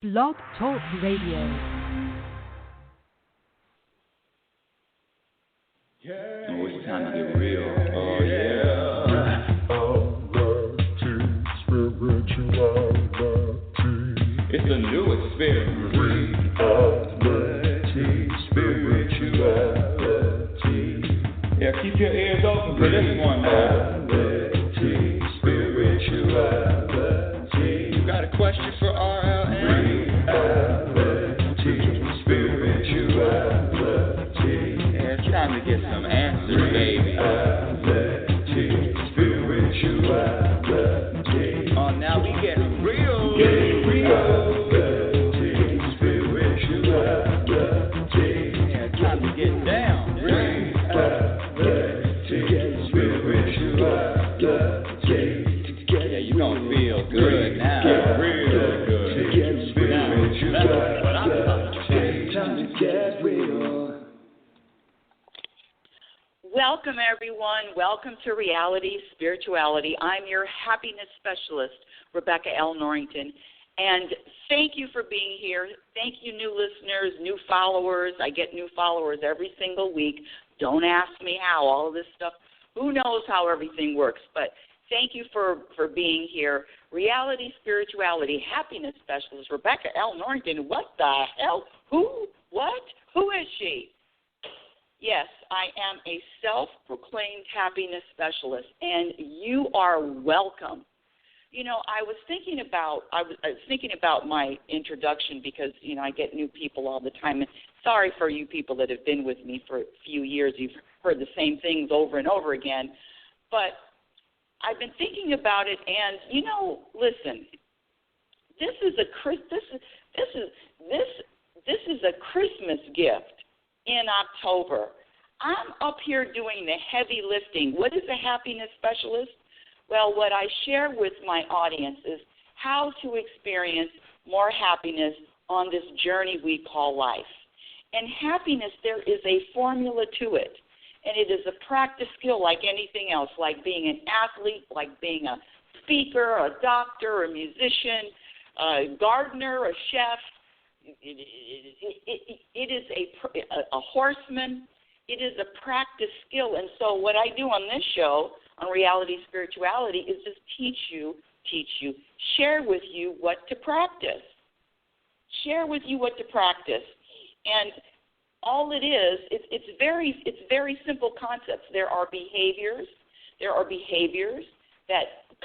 Blog Talk Radio. Oh, it's time to get real. Oh, yeah. It's a new experience. Reality, spirituality. Yeah, keep your ears open for this one now. Reality, spirituality. You got a question for RLN? Reality, spirituality. Yeah, it's time to get some answers, baby. Reality, spirituality. Oh, now we get real. Reality, spirituality. Yeah, it's time to get down. Reality, spirituality. Yeah, you gonna feel good now. Real good. That's what I'm talking about. Time to get real. Welcome, everyone. Welcome to Reality Spirituality. I'm your happiness specialist, Rebecca L. Norrington. And thank you for being here. Thank you, new listeners, new followers. I get new followers every single week. Don't ask me how, all of this stuff. Who knows how everything works? But thank you for being here. Reality Spirituality, happiness specialist, Rebecca L. Norrington. What the hell? Who? What? Who is she? Yes, I am a self-proclaimed happiness specialist, and you are welcome. You know, I was thinking about my introduction because, you know, I get new people all the time. And sorry for you people that have been with me for a few years. You've heard the same things over and over again. But I've been thinking about it, and, you know, listen, this is a Christmas gift. In October, I'm up here doing the heavy lifting. What is a happiness specialist? Well, what I share with my audience is how to experience more happiness on this journey we call life. And happiness, there is a formula to it. And it is a practice skill like anything else, like being an athlete, like being a speaker, a doctor, a musician, a gardener, a chef. It is a horseman. It is a practice skill. And so what I do on this show, on Reality Spirituality, is just teach you, share with you what to practice. Share with you what to practice. And all it is, it's very simple concepts. There are behaviors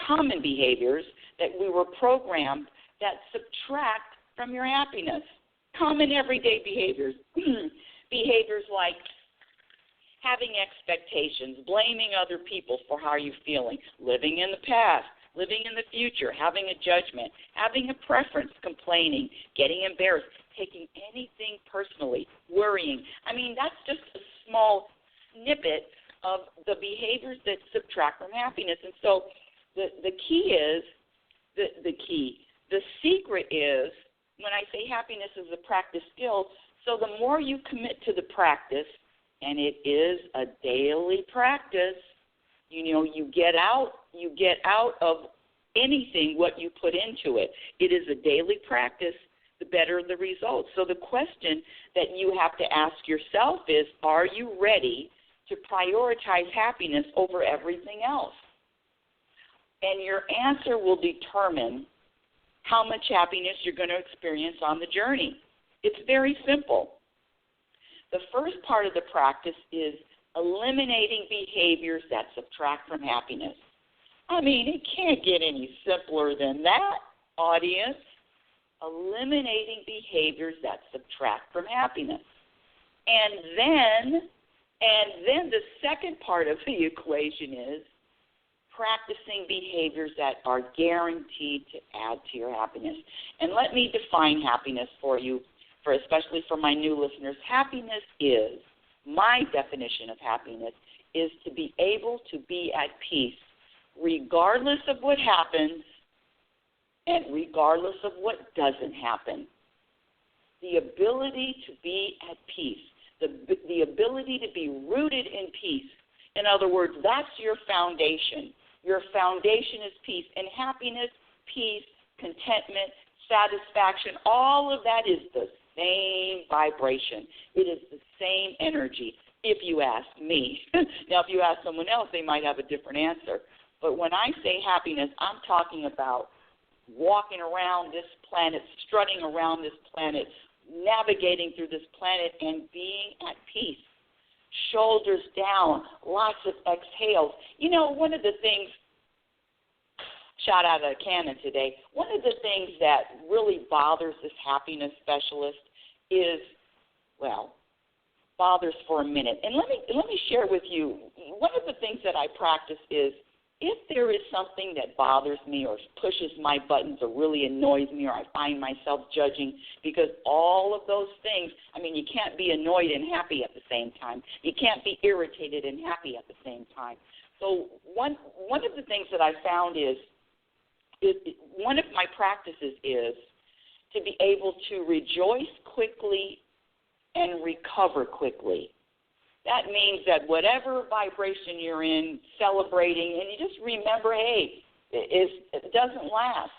common behaviors that we were programmed that subtract from your happiness. Common everyday behaviors. Behaviors like having expectations, blaming other people for how you're feeling, living in the past, living in the future, having a judgment, having a preference, complaining, getting embarrassed, taking anything personally, worrying. I mean, that's just a small snippet of the behaviors that subtract from happiness. And so the secret is, when I say happiness is a practice skill, so the more you commit to the practice, and it is a daily practice, you know, you get out of anything what you put into it. It is a daily practice, the better the results. So the question that you have to ask yourself is, are you ready to prioritize happiness over everything else? And your answer will determine how much happiness you're going to experience on the journey. It's very simple. The first part of the practice is eliminating behaviors that subtract from happiness. I mean, it can't get any simpler than that, audience. Eliminating behaviors that subtract from happiness. And then the second part of the equation is practicing behaviors that are guaranteed to add to your happiness. And let me define happiness for you, especially for my new listeners. Happiness is, my definition of happiness is to be able to be at peace regardless of what happens and regardless of what doesn't happen. The ability to be at peace, the ability to be rooted in peace. In other words, that's your foundation. Your foundation is peace. And happiness, peace, contentment, satisfaction, all of that is the same vibration. It is the same energy, if you ask me. Now, if you ask someone else, they might have a different answer. But when I say happiness, I'm talking about walking around this planet, strutting around this planet, navigating through this planet and being at peace. Shoulders down, lots of exhales. You know, one of the things, shot out of a cannon today, one of the things that really bothers this happiness specialist is, well, bothers for a minute. And let me share with you, one of the things that I practice is, if there is something that bothers me or pushes my buttons or really annoys me or I find myself judging, because all of those things, I mean, you can't be annoyed and happy at the same time. You can't be irritated and happy at the same time. So one of the things that I found is one of my practices is to be able to rejoice quickly and recover quickly. That means that whatever vibration you're in, celebrating, and you just remember, hey, it doesn't last.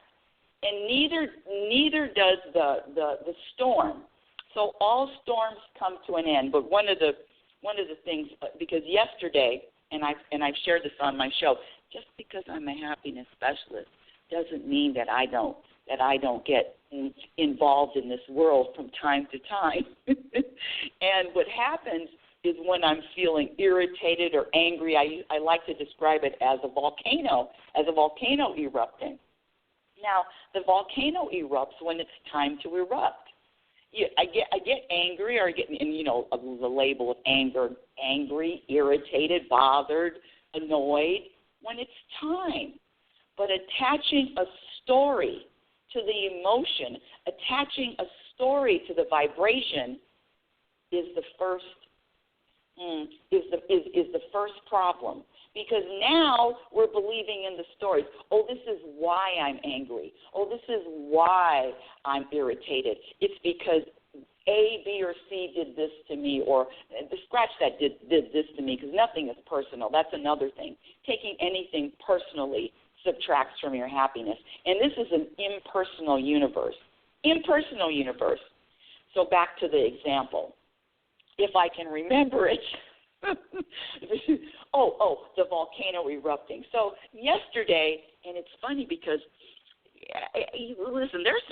And neither does the storm. So all storms come to an end. But one of the things, because yesterday, and I've shared this on my show, just because I'm a happiness specialist doesn't mean that I don't get involved in this world from time to time. And what happens is when I'm feeling irritated or angry, I like to describe it as a volcano erupting. Now, the volcano erupts when it's time to erupt. I get angry, or I get, the label of anger, angry, irritated, bothered, annoyed, when it's time. But attaching a story to the emotion, attaching a story to the vibration is the first problem, because now we're believing in the stories. Oh, this is why I'm angry. Oh, this is why I'm irritated. It's because A, B, or C did this to me, or scratch that did this to me, because nothing is personal. That's another thing. Taking anything personally subtracts from your happiness. And this is an impersonal universe. Impersonal universe. So back to the example. If I can remember it. The volcano erupting. So yesterday, and it's funny because, listen, there's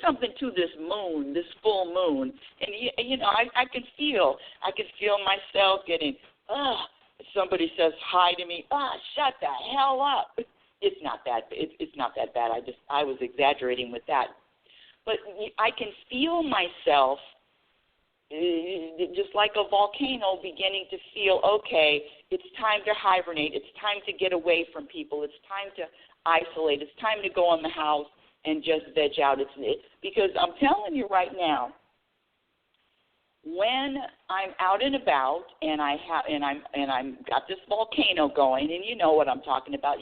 something to this moon, this full moon, and I can feel myself getting. Somebody says hi to me. Shut the hell up. It's not that. It's not that bad. I was exaggerating with that, but I can feel myself. Just like a volcano beginning to feel, okay, it's time to hibernate, it's time to get away from people, it's time to isolate, it's time to go in the house and just veg out. Because I'm telling you right now, when I'm out and about and I'm got this volcano going, and you know what I'm talking about.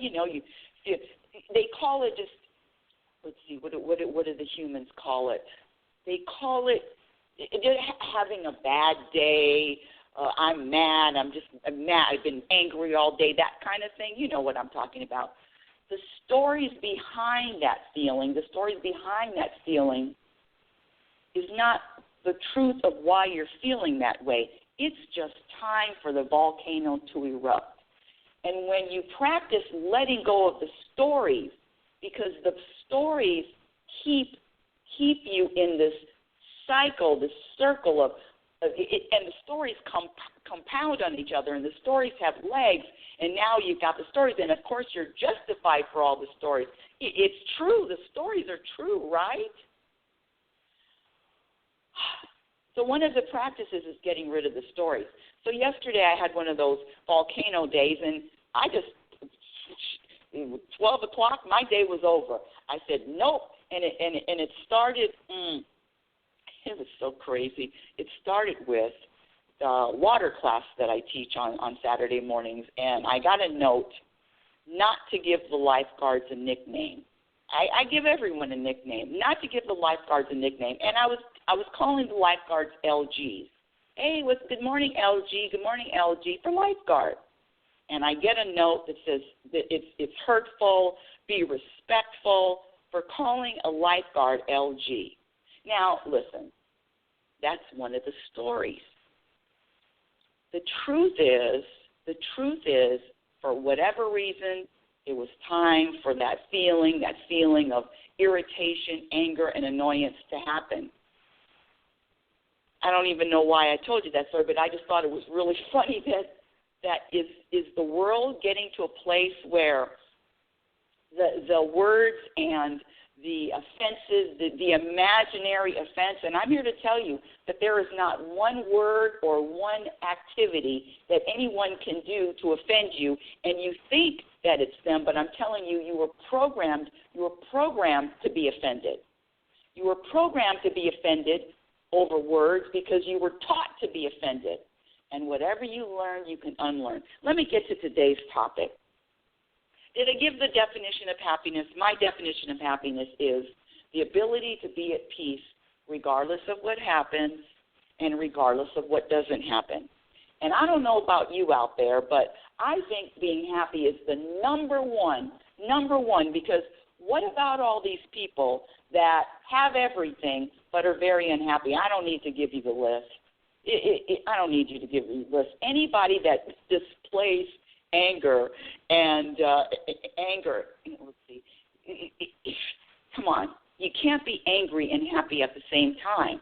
They call it just. Let's see, what do the humans call it? They call it. Having a bad day, I'm mad, I'm mad, I've been angry all day, that kind of thing. You know what I'm talking about. The stories behind that feeling, is not the truth of why you're feeling that way. It's just time for the volcano to erupt. And when you practice letting go of the stories, because the stories keep you in this cycle, this circle of and the stories compound on each other, and the stories have legs, and now you've got the stories, and of course you're justified for all the stories. It's true. The stories are true, right? So one of the practices is getting rid of the stories. So yesterday I had one of those volcano days, and 12 o'clock, my day was over. I said, nope, and it started. It was so crazy. It started with water class that I teach on Saturday mornings, and I got a note not to give the lifeguards a nickname. I give everyone a nickname, not to give the lifeguards a nickname. And I was calling the lifeguards LGs. Hey, good morning, LG. Good morning, LG, for lifeguard. And I get a note that says that it's hurtful, be respectful. for calling a lifeguard LG. Now, listen, that's one of the stories. The truth is, for whatever reason, it was time for that feeling of irritation, anger, and annoyance to happen. I don't even know why I told you that story, but I just thought it was really funny that is the world getting to a place where the words and the offenses, the imaginary offense, and I'm here to tell you that there is not one word or one activity that anyone can do to offend you, and you think that it's them, but I'm telling you, you were programmed to be offended. You were programmed to be offended over words because you were taught to be offended. And whatever you learn, you can unlearn. Let me get to today's topic. Did I give the definition of happiness? My definition of happiness is the ability to be at peace regardless of what happens and regardless of what doesn't happen. And I don't know about you out there, but I think being happy is the number one, because what about all these people that have everything but are very unhappy? I don't need to give you the list. I don't need you to give me the list. Anybody that displays anger and let's see, come on, you can't be angry and happy at the same time.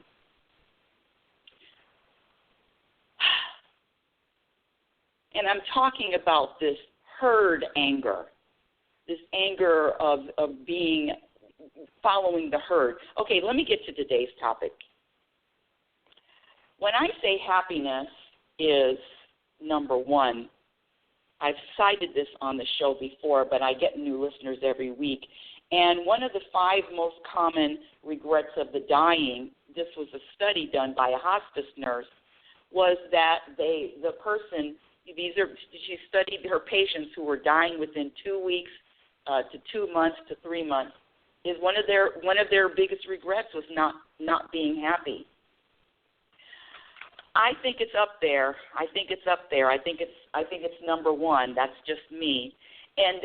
And I'm talking about this herd anger, this anger of being, following the herd. Okay, let me get to today's topic. When I say happiness is number one, I've cited this on the show before, but I get new listeners every week. And one of the 5 most common regrets of the dying, this was a study done by a hospice nurse, was that she studied her patients who were dying within 2 weeks to 2 months to 3 months. Is one of their biggest regrets was not being happy. I think it's up there. I think it's number one. That's just me. And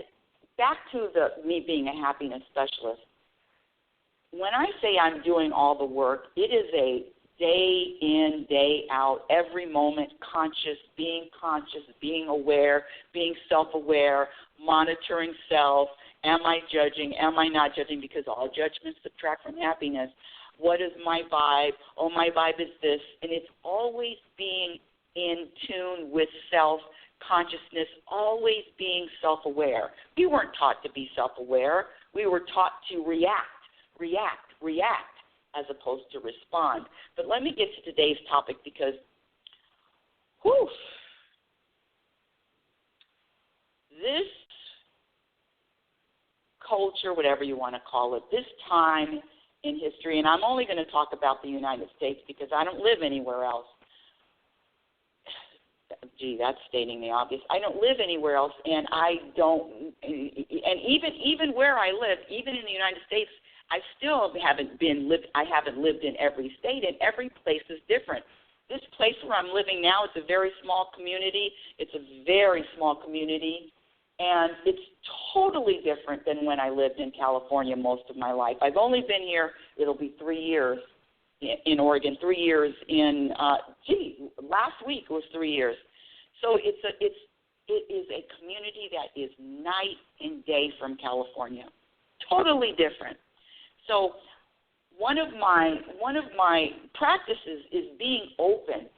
back to me being a happiness specialist. When I say I'm doing all the work, it is a day in, day out, every moment, conscious, being aware, being self-aware, monitoring self. Am I judging? Am I not judging? Because all judgments subtract from happiness. What is my vibe? Oh, my vibe is this. And it's always being in tune with self-consciousness, always being self-aware. We weren't taught to be self-aware. We were taught to react, as opposed to respond. But let me get to today's topic because, this culture, whatever you want to call it, this time in history, and I'm only going to talk about the United States because I don't live anywhere else. Gee, that's stating the obvious. I don't live anywhere else, and even where I live, even in the United States, I haven't lived in every state, and every place is different. This place where I'm living now, it's a very small community. And it's totally different than when I lived in California most of my life. I've only been here, it'll be 3 years in Oregon, 3 years in, last week was 3 years. So it is a community that is night and day from California, totally different. So one of my practices is being open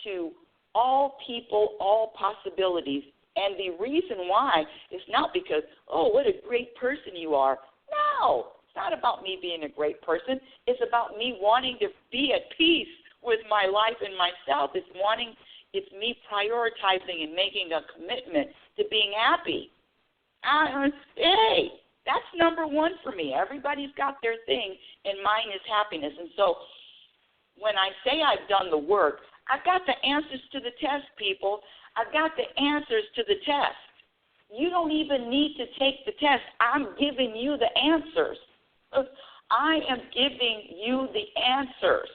to all people, all possibilities. And the reason why is not because, oh, what a great person you are. No, it's not about me being a great person. It's about me wanting to be at peace with my life and myself. It's me prioritizing and making a commitment to being happy. Hey, that's number one for me. Everybody's got their thing, and mine is happiness. And so when I say I've done the work, I've got the answers to the test, people. I've got the answers to the test. You don't even need to take the test. I'm giving you the answers. I am giving you the answers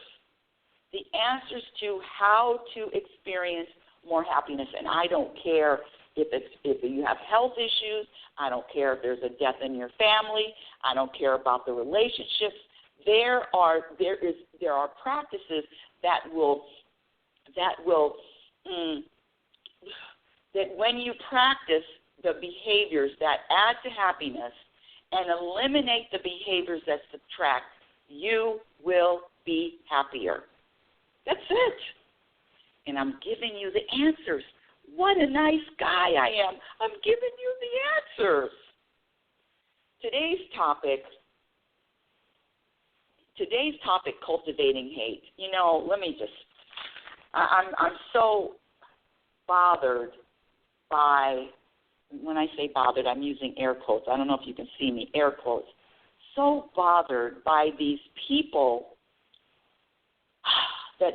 to how to experience more happiness. And I don't care if you have health issues. I don't care if there's a death in your family. I don't care about the relationships. There are practices that when you practice the behaviors that add to happiness and eliminate the behaviors that subtract, you will be happier. That's it. And I'm giving you the answers. What a nice guy I am. I'm giving you the answers. Today's topic, cultivating hate. You know, I'm so bothered by, when I say bothered, I'm using air quotes. I don't know if you can see me, air quotes. So bothered by these people that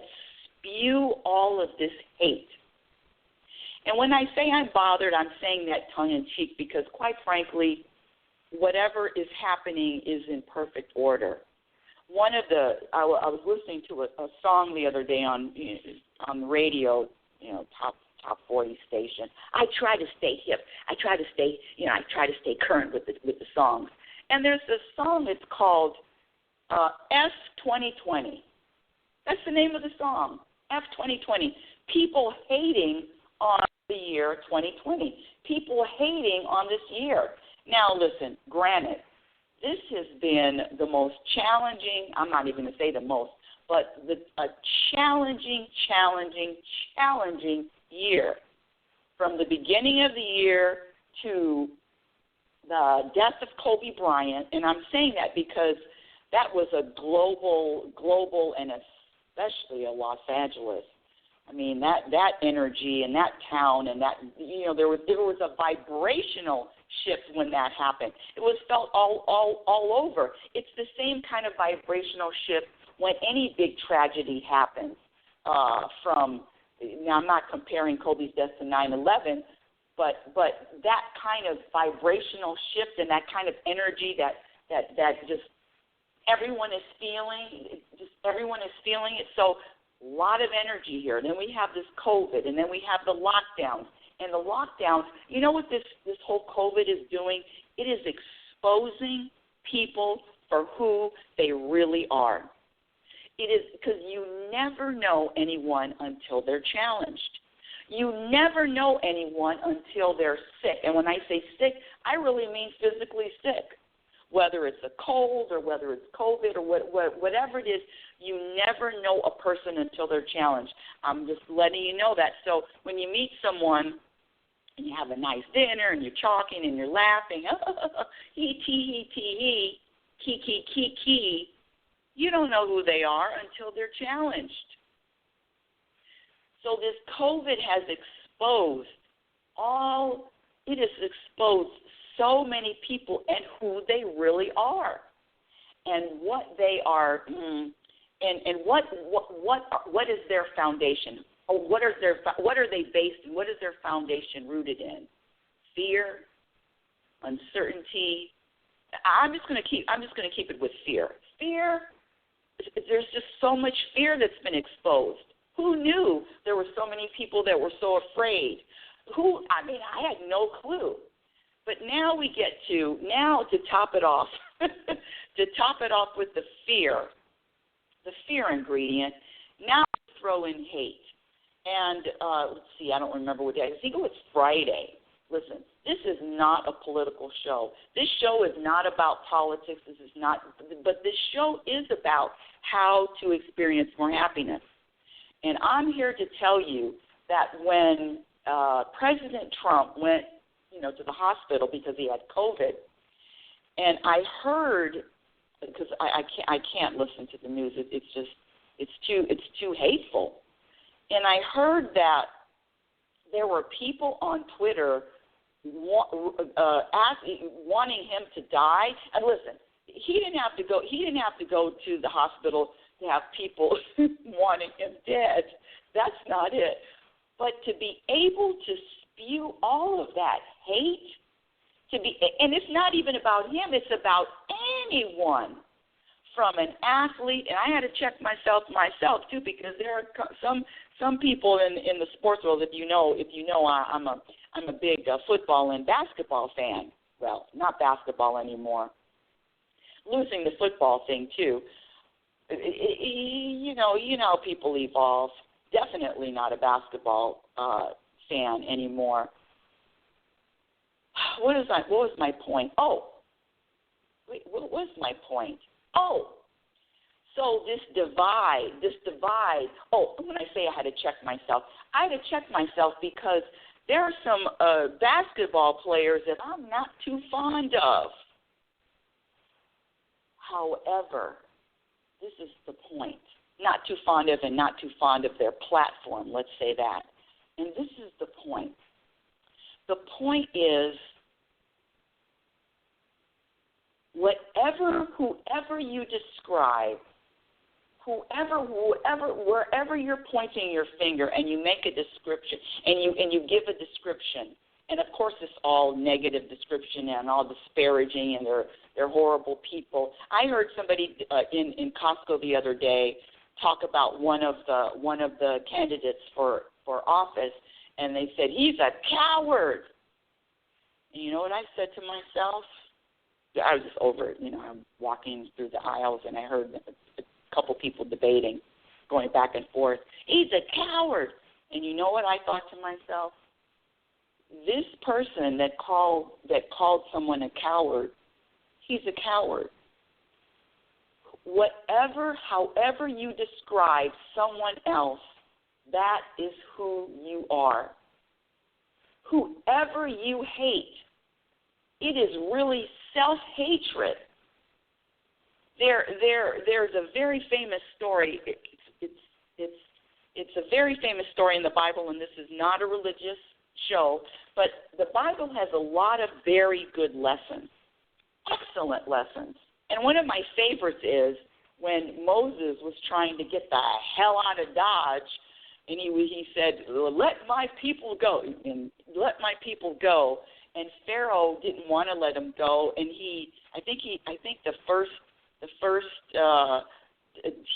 spew all of this hate. And when I say I'm bothered, I'm saying that tongue-in-cheek because, quite frankly, whatever is happening is in perfect order. I was listening to a song the other day on the radio, top 40 station. I try to stay hip. I try to stay current with the songs. And there's this song. It's called F2020. That's the name of the song. F2020. People hating on the year 2020. People hating on this year. Now, listen, granted, this has been the most challenging, I'm not even going to say the most, but a challenging year. From the beginning of the year to the death of Kobe Bryant, and I'm saying that because that was a global and especially a Los Angeles. I mean, that energy and that town and that, there was a vibrational shift when that happened. It was felt all over. It's the same kind of vibrational shift when any big tragedy happens. Now I'm not comparing Kobe's death to 9/11, but that kind of vibrational shift and that kind of energy that just everyone is feeling. Everyone is feeling it. So a lot of energy here. Then we have this COVID, and then we have the lockdowns. And the lockdowns, you know what this whole COVID is doing? It is exposing people for who they really are. It is because you never know anyone until they're challenged. You never know anyone until they're sick. And when I say sick, I really mean physically sick. Whether it's a cold or whether it's COVID or whatever it is, you never know a person until they're challenged. I'm just letting you know that. So when you meet someone and you have a nice dinner and you're talking and you're laughing, he, key, you don't know who they are until they're challenged. So this COVID has exposed so many people and who they really are, and what they are, and what is their foundation? Or what are they based in? What is their foundation rooted in? Fear, uncertainty. I'm just going to keep it with fear. Fear. There's just so much fear that's been exposed. Who knew there were so many people that were so afraid? I had no clue. But now we get to top it off, with the fear ingredient. Now throw in hate. And let's see, I don't remember what day. I think it was Friday. Listen, this is not a political show. This show is not about politics. But this show is about how to experience more happiness. And I'm here to tell you that when President Trump went, to the hospital because he had COVID, and I heard, because I can't listen to the news. It's too hateful, and I heard that there were people on Twitter wanting him to die. And listen, he didn't have to go to the hospital to have people wanting him dead. That's not it. But to be able to spew all of that hate, and it's not even about him, it's about anyone, from an athlete, and I had to check myself too, because there are some people in the sports world. If you know, I'm I'm a big football and basketball fan. Well, not basketball anymore. Losing the football thing too. You know, people evolve. Definitely not a basketball fan anymore. What was my point? Oh, wait, what was my point? Oh, so this divide. Oh, when I say I had to check myself, I had to check myself because there are some basketball players that I'm not too fond of. However, this is the point. Not too fond of and not too fond of their platform, let's say that. And this is the point. The point is, whoever you describe, wherever you're pointing your finger and you make a description and you give a description, and of course it's all negative description and all disparaging and they're horrible people. I heard somebody in Costco the other day talk about one of the candidates for office, and they said he's a coward. And you know what I said to myself? I was just over it. I'm walking through the aisles and I heard a couple people debating, going back and forth. He's a coward. And you know what I thought to myself? This person that called someone a coward, he's a coward. However you describe someone else, that is who you are. Whoever you hate, it is really self-hatred. There's a very famous story. It's a very famous story in the Bible, and this is not a religious show, but the Bible has a lot of very good lessons, excellent lessons. And one of my favorites is when Moses was trying to get the hell out of Dodge, and he said, "Let my people go," and let my people go. And Pharaoh didn't want to let him go, and I think the first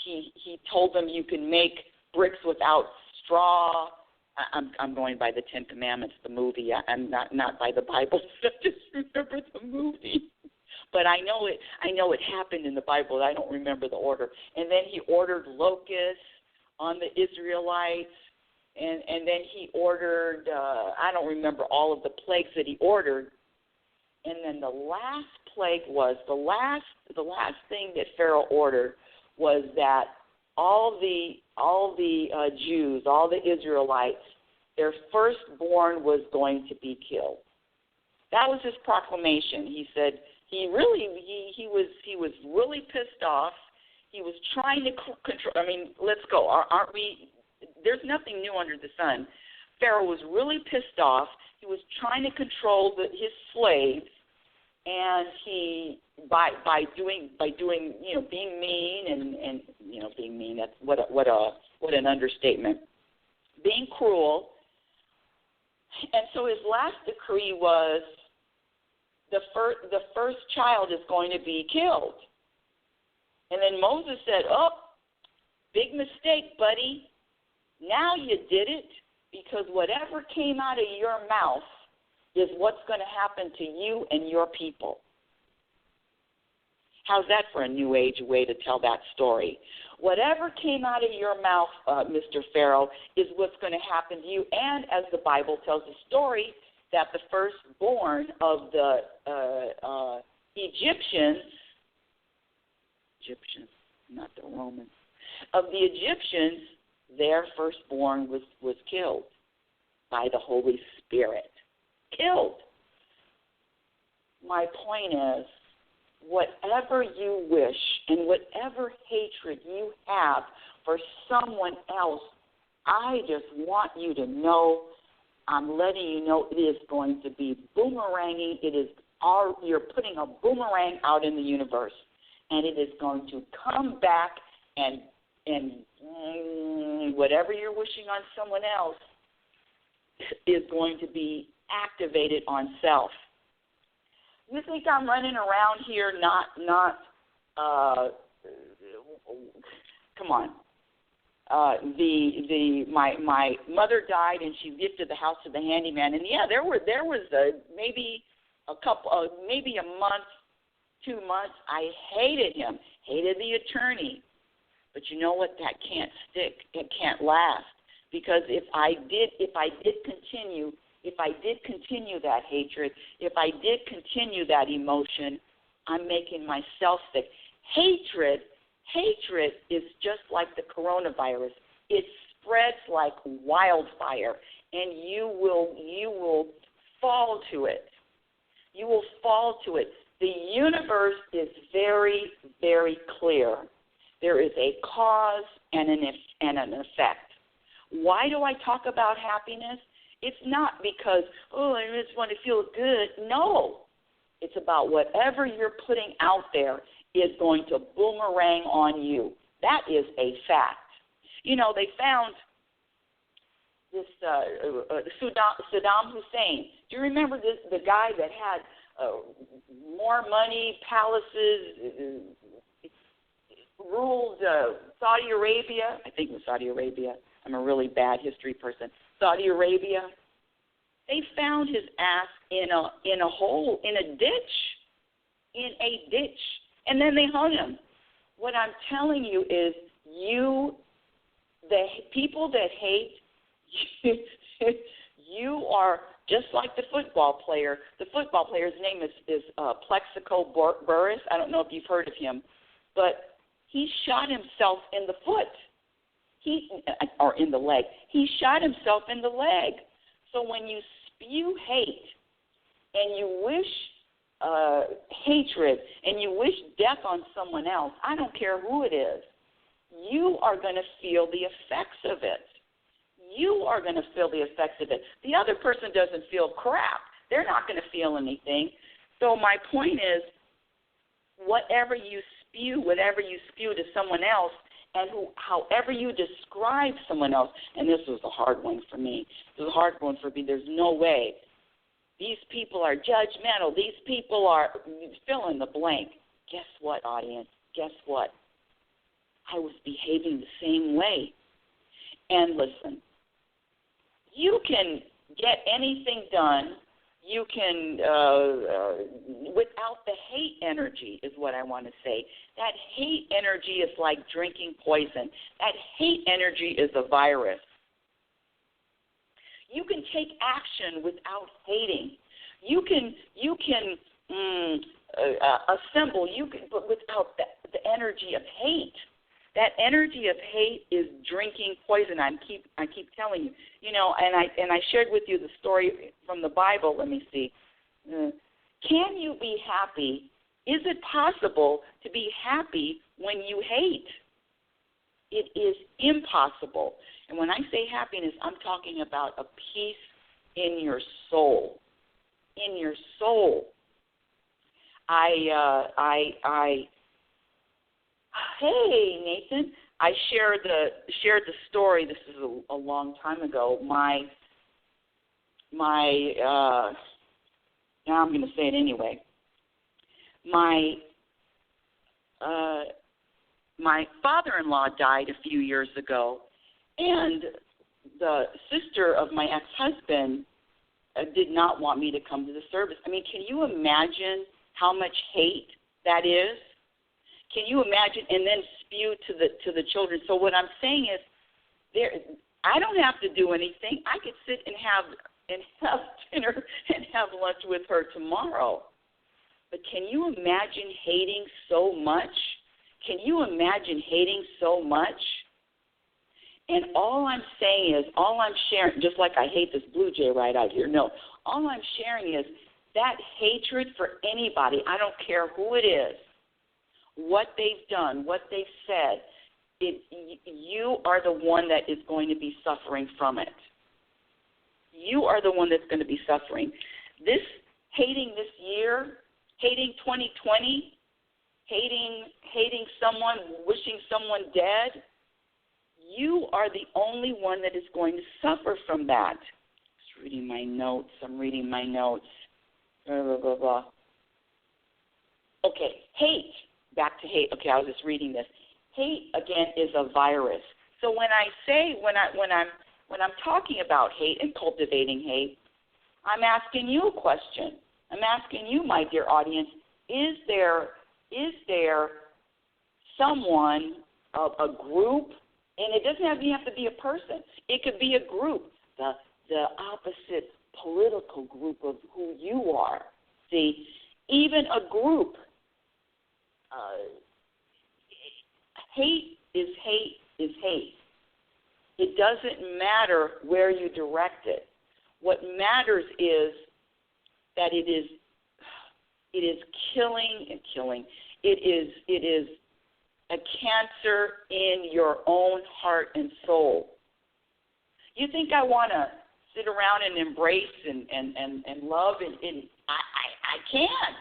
he told them you can make bricks without straw. I'm going by the Ten Commandments, the movie. I'm not by the Bible. I just remember the movie. But I know it happened in the Bible. I don't remember the order. And then he ordered locusts on the Israelites, and then he ordered, I don't remember all of the plagues that he ordered. And then the last plague was, the last thing that Pharaoh ordered was that all the Jews, all the Israelites, their firstborn was going to be killed. That was his proclamation. He said he was really pissed off. He was trying to control. I mean, let's go. Aren't we? There's nothing new under the sun. Pharaoh was really pissed off. He was trying to control his slaves, and he by doing being mean and being mean. That's what an understatement. Being cruel. And so his last decree was the first child is going to be killed. And then Moses said, "Oh, big mistake, buddy. Now you did it, because whatever came out of your mouth is what's going to happen to you and your people." How's that for a New Age way to tell that story? Whatever came out of your mouth, Mr. Pharaoh, is what's going to happen to you. And as the Bible tells the story, that the firstborn of the Egyptians, not the Romans, of the Egyptians, their firstborn was killed by the Holy Spirit. Killed. My point is, whatever you wish and whatever hatred you have for someone else, I just want you to know, I'm letting you know, it is going to be boomeranging. You're putting a boomerang out in the universe, and it is going to come back and whatever you're wishing on someone else is going to be activated on self. You think I'm running around here come on. my mother died, and she gifted the house to the handyman. And yeah, there was maybe a month, 2 months. I hated him, hated the attorney. But you know what? That can't stick. It can't last, because if I did continue that hatred, if I did continue that emotion, I'm making myself sick. Hatred is just like the coronavirus. It spreads like wildfire, and you will fall to it. You will fall to it. The universe is very, very clear. There is a cause and an effect. Why do I talk about happiness? It's not because, I just want to feel good. No. It's about whatever you're putting out there is going to boomerang on you. That is a fact. You know, they found this Saddam Hussein. Do you remember the guy that had more money, palaces, ruled Saudi Arabia? I think it was Saudi Arabia. I'm a really bad history person. Saudi Arabia. They found his ass in a hole, in a ditch, and then they hung him. What I'm telling you is, the people that hate, you are just like the football player. The football player's name is Plexico Burris. I don't know if you've heard of him, but he shot himself in the foot. Or in the leg. He shot himself in the leg. So when you spew hate and you wish hatred and you wish death on someone else, I don't care who it is, you are going to feel the effects of it. You are going to feel the effects of it. The other person doesn't feel crap. They're not going to feel anything. So my point is, whatever you spew to someone else, and however you describe someone else, and this was a hard one for me. This was a hard one for me. There's no way. These people are judgmental. These people are fill in the blank. Guess what, audience? Guess what? I was behaving the same way. And listen, you can get anything done. You can, without the hate energy is what I want to say. That hate energy is like drinking poison. That hate energy is a virus. You can take action without hating. You can assemble. But without the energy of hate. That energy of hate is drinking poison. I keep telling you. You know, and I shared with you the story from the Bible. Let me see. Can you be happy? Is it possible to be happy when you hate? It is impossible. And when I say happiness, I'm talking about a peace in your soul. In your soul. Hey, Nathan. I shared the story. This is a long time ago. Now I'm going to say it anyway. My father-in-law died a few years ago, and the sister of my ex-husband did not want me to come to the service. I mean, can you imagine how much hate that is? Can you imagine? And then spew to the children. So what I'm saying is, I don't have to do anything. I could sit and have dinner and have lunch with her tomorrow. But can you imagine hating so much? Can you imagine hating so much? And all I'm sharing, just like I hate this blue jay right out here. No, all I'm sharing is that hatred for anybody. I don't care who it is, what they've done, what they've said. You are the one that is going to be suffering from it. You are the one that's going to be suffering. This hating this year, hating 2020, hating someone, wishing someone dead, you are the only one that is going to suffer from that. I'm reading my notes. Blah, blah, blah, blah. Okay, hate. Back to hate. Okay, I was just reading this. Hate, again, is a virus. So when I'm talking about hate and cultivating hate, I'm asking you a question. I'm asking you, my dear audience, is there someone, a group, and it doesn't even have to be a person. It could be a group, the opposite political group of who you are. See, even a group, hate is hate is hate. It doesn't matter where you direct it. What matters is that it is killing and killing. It is a cancer in your own heart and soul. You think I want to sit around and embrace and love, and I can't.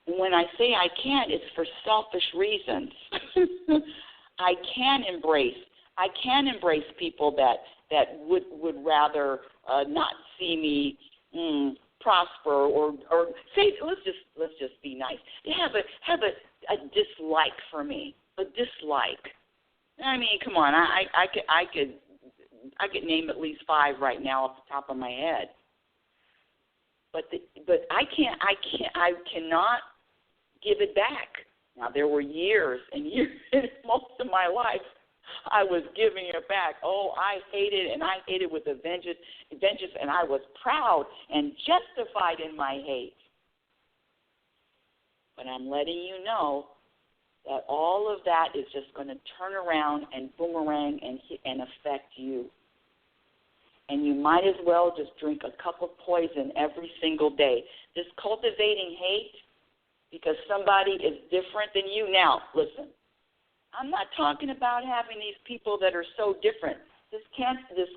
And when I say I can't, it's for selfish reasons. I can embrace people that would rather not see me prosper or say, let's just be nice. They have a dislike for me, a dislike. I mean, come on, I could name at least 5 right now off the top of my head. But I cannot give it back. Now, there were years and years, most of my life, I was giving it back. Oh, I hated with a vengeance, and I was proud and justified in my hate. But I'm letting you know that all of that is just going to turn around and boomerang and affect you. And you might as well just drink a cup of poison every single day. This cultivating hate because somebody is different than you. Now, listen, I'm not talking about having these people that are so different. This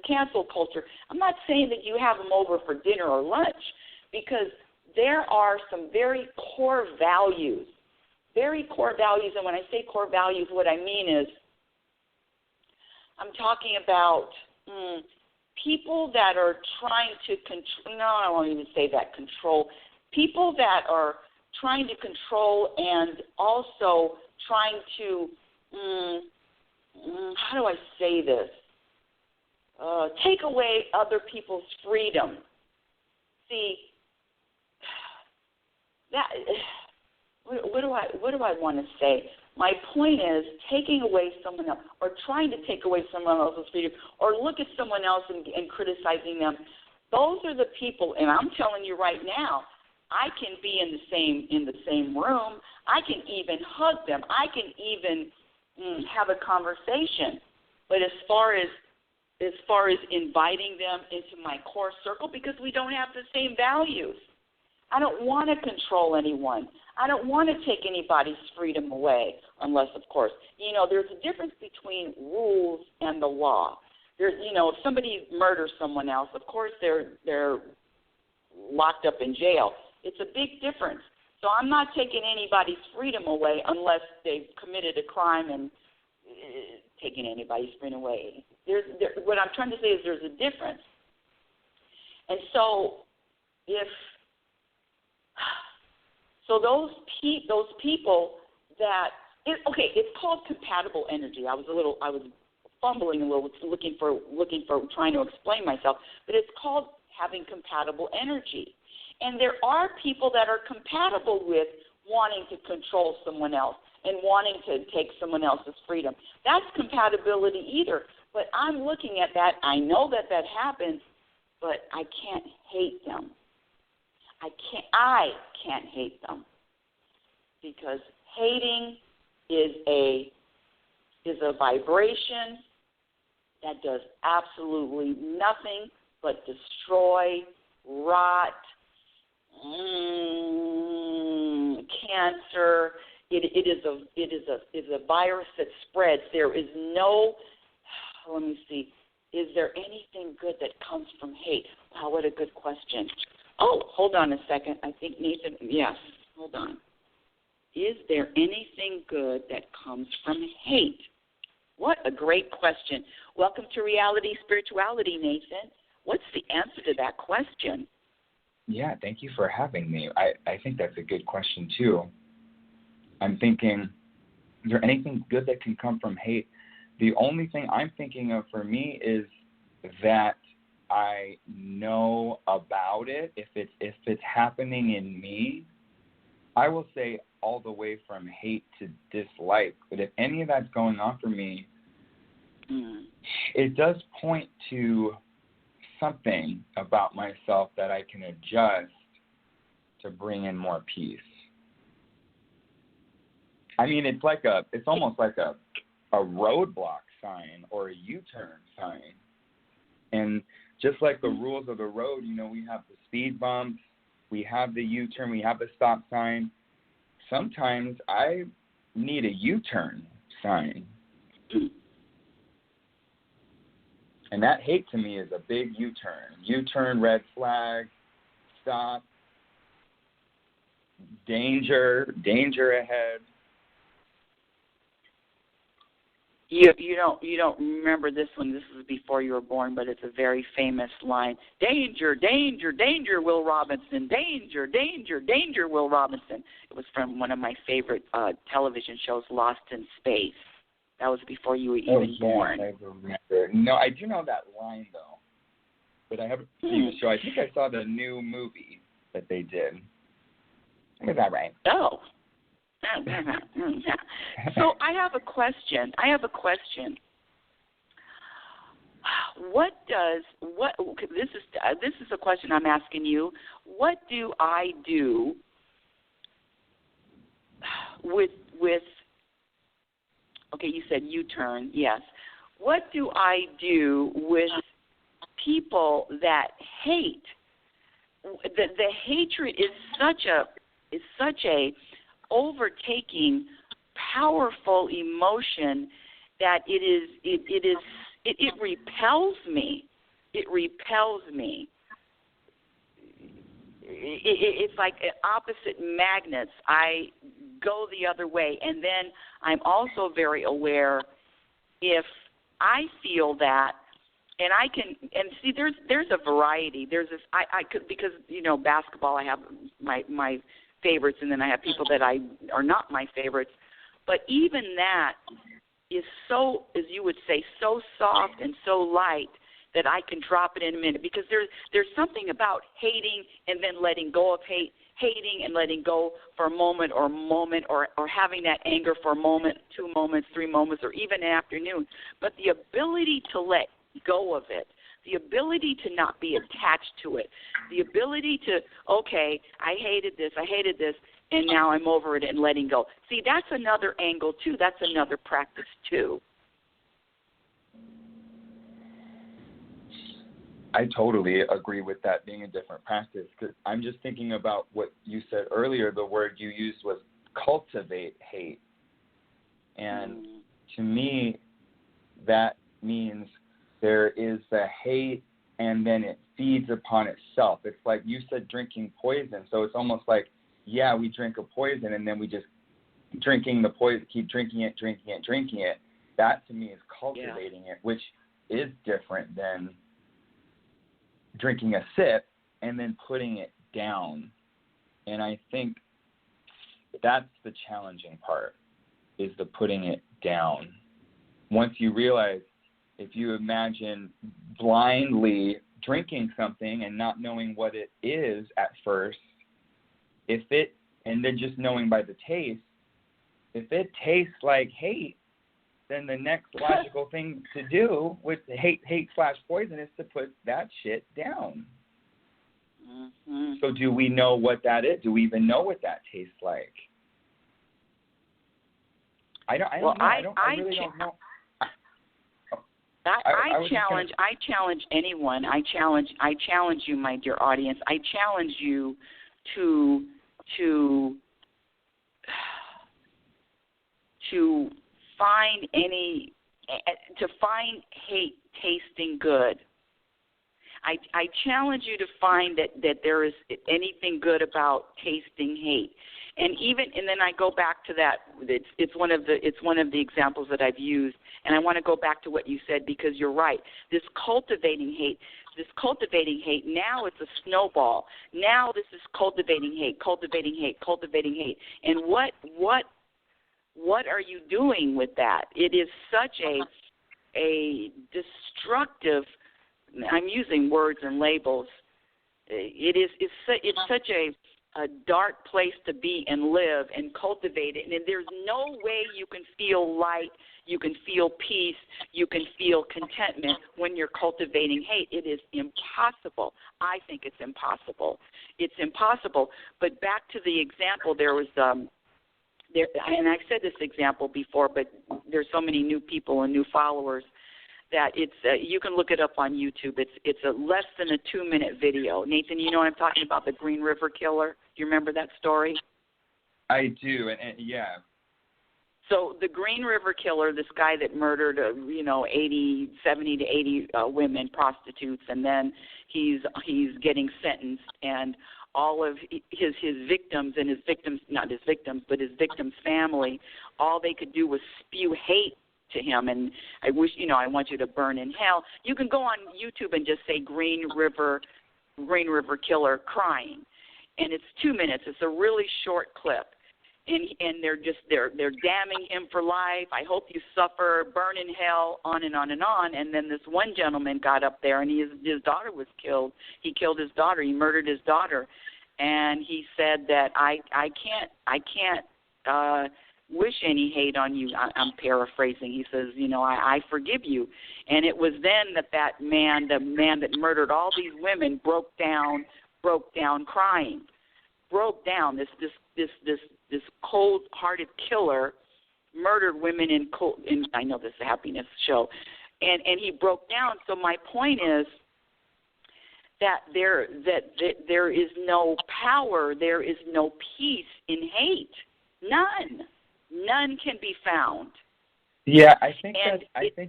cancel culture, I'm not saying that you have them over for dinner or lunch, because there are some very core values. Very core values, and when I say core values, what I mean is I'm talking about people that are trying to control, no, I won't even say that, control. People that are trying to control and also trying to, how do I say this? Take away other people's freedom. See, that... What do I want to say? My point is taking away someone else, or trying to take away someone else's freedom, or look at someone else and criticizing them. Those are the people, and I'm telling you right now, I can be in the same room. I can even hug them. I can even have a conversation. But as far as inviting them into my core circle, because we don't have the same values. I don't want to control anyone. I don't want to take anybody's freedom away, unless, of course, there's a difference between rules and the law. There's, if somebody murders someone else, of course they're locked up in jail. It's a big difference. So I'm not taking anybody's freedom away unless they've committed a crime and taking anybody's freedom away. What I'm trying to say is there's a difference. And so those people that it's called compatible energy. I was fumbling a little, looking for trying to explain myself, but it's called having compatible energy. And there are people that are compatible with wanting to control someone else and wanting to take someone else's freedom. That's compatibility either. But I'm looking at that. I know that happens, but I can't hate them. I can't hate them, because hating is a vibration that does absolutely nothing but destroy, rot, cancer. It is a virus that spreads. There is no. Let me see. Is there anything good that comes from hate? Wow, what a good question. Oh, hold on a second. I think Nathan, yes, hold on. Is there anything good that comes from hate? What a great question. Welcome to Reality Spirituality, Nathan. What's the answer to that question? Yeah, thank you for having me. I think that's a good question, too. I'm thinking, Is there anything good that can come from hate? The only thing I'm thinking of for me is that I know about it. If it's happening in me, I will say all the way from hate to dislike. But if any of that's going on for me, it does point to something about myself that I can adjust to bring in more peace. I mean, it's almost like a roadblock sign or a U-turn sign. And just like the rules of the road, we have the speed bumps, we have the U-turn, we have the stop sign. Sometimes I need a U-turn sign. And that hate to me is a big U-turn. U-turn, red flag, stop, danger ahead. You don't remember this one. This was before you were born, but it's a very famous line. Danger, danger, danger, Will Robinson. Danger, danger, danger, Will Robinson. It was from one of my favorite television shows, Lost in Space. That was before you were even born. I remember. No, I do know that line, though. But I haven't seen the show. I think I saw the new movie that they did. Is that right? Oh. So I have a question. This is a question I'm asking you. What do I do with okay, you said U-turn, yes. What do I do with people that hate? The hatred is such a overtaking, powerful emotion that it repels me. It repels me. It's like opposite magnets. I go the other way, and then I'm also very aware if I feel that, and I can, and see, there's a variety. There's this, I could, because basketball, I have my favorites, and then I have people that are not my favorites. But even that is so, as you would say, so soft and so light that I can drop it in a minute, because there's something about hating and then letting go of hating and letting go for a moment or having that anger for a moment, 2 moments, 3 moments, or even an afternoon. But the ability to let go of it, the ability to not be attached to it, the ability to, okay, I hated this, and now I'm over it and letting go. See, that's another angle, too. That's another practice, too. I totally agree with that being a different practice, because I'm just thinking about what you said earlier. The word you used was cultivate hate. And to me, that means there is the hate and then it feeds upon itself. It's like you said, drinking poison. So it's almost like, yeah, we drink a poison and then we just drinking the poison, keep drinking it. That to me is cultivating it, which is different than drinking a sip and then putting it down. And I think that's the challenging part, is the putting it down. Once you realize, if you imagine blindly drinking something and not knowing what it is at first, and then just knowing by the taste, if it tastes like hate, then the next logical thing to do with hate/poison is to put that shit down. Mm-hmm. So do we know what that is? Do we even know what that tastes like? I really don't know. I challenge anyone. I challenge you, my dear audience. I challenge you to find hate tasting good. I challenge you to find that there is anything good about tasting hate. And then I go back to that. It's one of the examples that I've used, and I want to go back to what you said, because you're right. This cultivating hate. Now it's a snowball. Now this is cultivating hate. And what are you doing with that? It is such a destructive, I'm using words and labels, it's such a dark place to be and live and cultivate it. And there's no way you can feel light, you can feel peace, you can feel contentment when you're cultivating hate. It is impossible. I think it's impossible. It's impossible. But back to the example, there was and I've said this example before, but there's so many new people and new followers that it's you can look it up on YouTube. It's a less than a 2-minute video. Nathan, you know what I'm talking about, the Green River Killer? Do you remember that story? I do, and yeah. So the Green River Killer, this guy that murdered 70 to 80 women, prostitutes, and then he's getting sentenced, and all of his victims and his victims, not his victims, but his victims' family, all they could do was spew hate to him, and I want you to burn in hell. You can go on YouTube and just say Green River Killer crying, and it's 2 minutes. It's a really short clip, and they're damning him for life. I hope you suffer, burn in hell, on and on and on. And then this one gentleman got up there, and his daughter was killed. He killed his daughter. He murdered his daughter, and he said that I can't wish any hate on you. I'm paraphrasing. He says, I forgive you. And it was then that man, the man that murdered all these women, broke down crying, broke down. This cold-hearted killer murdered women in I know this is a happiness show, and he broke down. So my point is that there is no power, there is no peace in hate. None can be found. Yeah, I think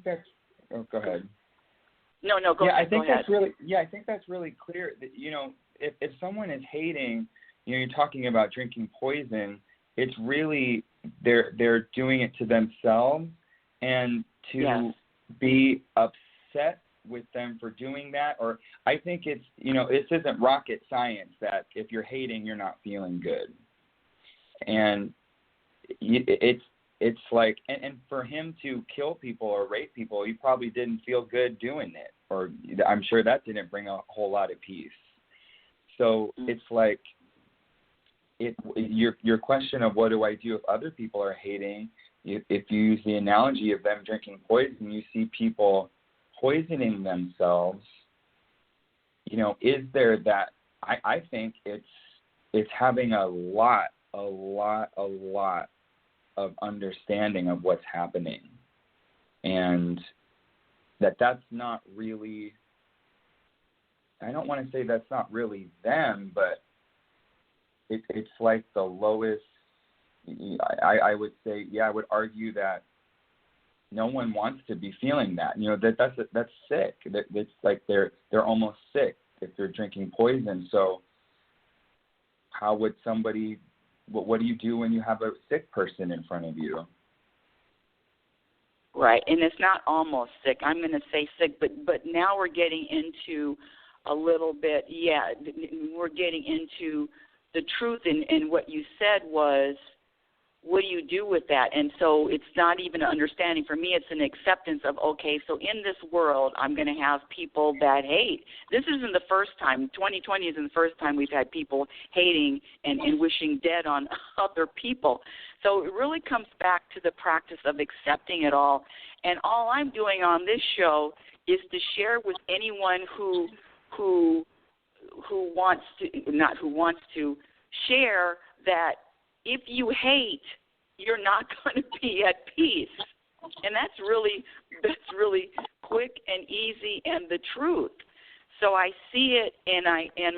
that's. Oh, go ahead. No, go ahead. I think that's really clear. That, if someone is hating, you're talking about drinking poison. It's really they're doing it to themselves, and to be upset with them for doing that. Or I think it's this isn't rocket science that if you're hating, you're not feeling good, and it's like and for him to kill people or rape people, he probably didn't feel good doing it, or I'm sure that didn't bring a whole lot of peace. So it's like your question of what do I do if other people are hating, if you use the analogy of them drinking poison, you see people poisoning themselves, is there that I think it's having a lot of understanding of what's happening, and that's not really, I don't want to say that's not really them, but it's like the lowest. I would say, I would argue that no one wants to be feeling that. That's sick. It's like they're almost sick if they're drinking poison. So how would somebody? What do you do when you have a sick person in front of you? Right, and it's not almost sick. I'm going to say sick, but now we're getting into a little bit. Yeah, we're getting into the truth, and what you said was, what do you do with that? And so it's not even an understanding. For me, it's an acceptance of, okay, so in this world, I'm going to have people that hate. This isn't the first time. 2020 isn't the first time we've had people hating and wishing dead on other people. So it really comes back to the practice of accepting it all. And all I'm doing on this show is to share with anyone who wants to share that if you hate, you're not going to be at peace. And that's really quick and easy and the truth. So I see it, and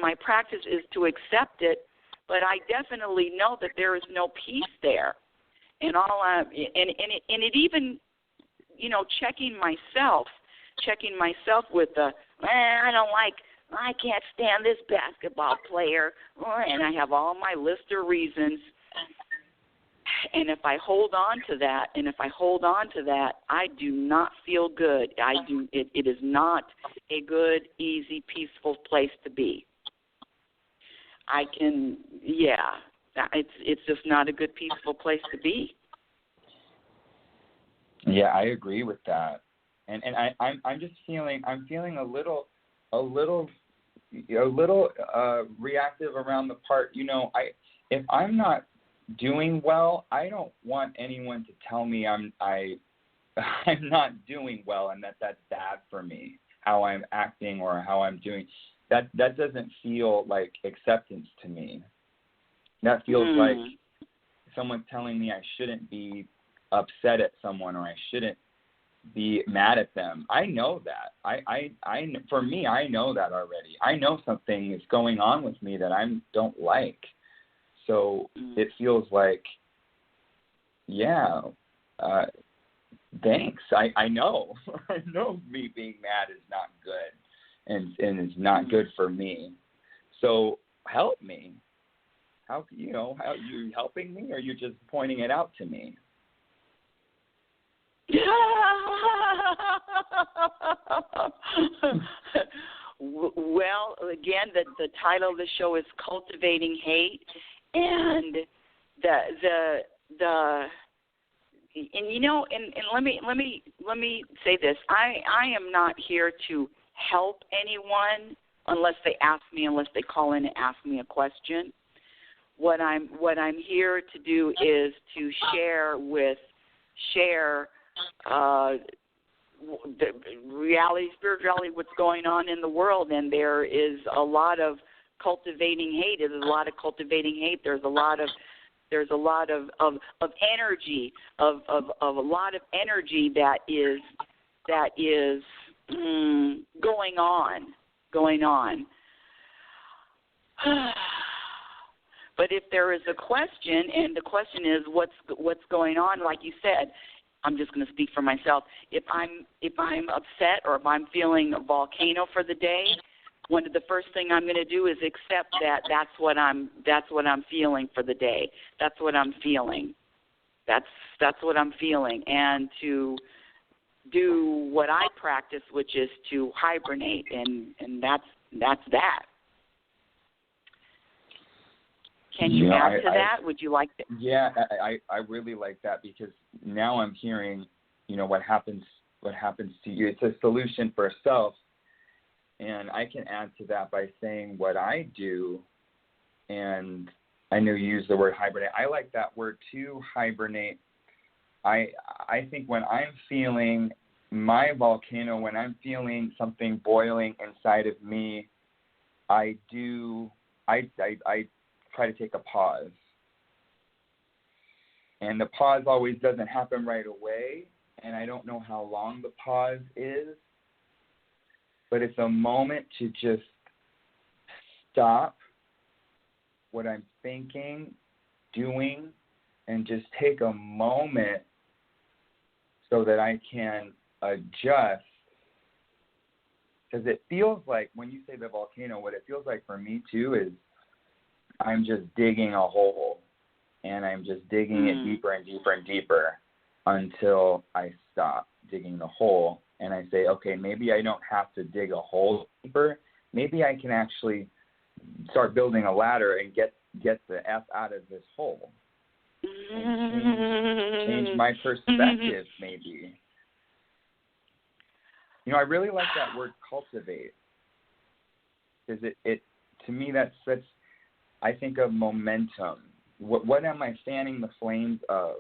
my practice is to accept it, but I definitely know that there is no peace there. And it even, checking myself with the, I can't stand this basketball player, and I have all my list of reasons. And if I hold on to that, I do not feel good. It is not a good, easy, peaceful place to be. It's just not a good, peaceful place to be. Yeah, I agree with that. And I'm just feeling a little reactive around the part, if I'm not doing well, I don't want anyone to tell me I'm not doing well and that's bad for me, how I'm acting or how I'm doing. That doesn't feel like acceptance to me. That feels like someone telling me I shouldn't be upset at someone or I shouldn't be mad at them. I know that. For me, I know that already. I know something is going on with me that I don't like. So it feels like, thanks. I know. I know me being mad is not good and is not good for me. So help me. How you helping me, or you just pointing it out to me? Well, again, the title of the show is Cultivating Hate, and let me say this. I am not here to help anyone unless they ask me, unless they call in and ask me a question. What I'm here to do is to share the reality, spirituality, what's going on in the world, and there is a lot of cultivating hate. There's a lot of cultivating hate. There's a lot of energy, of a lot of energy that is going on. But if there is a question, and the question is what's going on, like you said, I'm just going to speak for myself. If I'm upset or if I'm feeling a volcano for the day, one of the first thing I'm going to do is accept that that's what I'm feeling for the day. That's what I'm feeling. That's what I'm feeling, and to do what I practice, which is to hibernate, and that's that. Can you add to that? Would you like to? Yeah, I really like that, because now I'm hearing, what happens to you. It's a solution for self, and I can add to that by saying what I do. And I know you use the word hibernate. I like that word too, hibernate. I think when I'm feeling my volcano, when I'm feeling something boiling inside of me, I try to take a pause. And the pause always doesn't happen right away, and I don't know how long the pause is, but it's a moment to just stop what I'm thinking, doing, and just take a moment so that I can adjust. Because it feels like, when you say the volcano, what it feels like for me too is I'm just digging a hole, and I'm just digging it deeper and deeper and deeper until I stop digging the hole, and I say, okay, maybe I don't have to dig a hole deeper. Maybe I can actually start building a ladder and get the F out of this hole and change my perspective, maybe. I really like that word cultivate, because it to me that's I think of momentum. What am I fanning the flames of?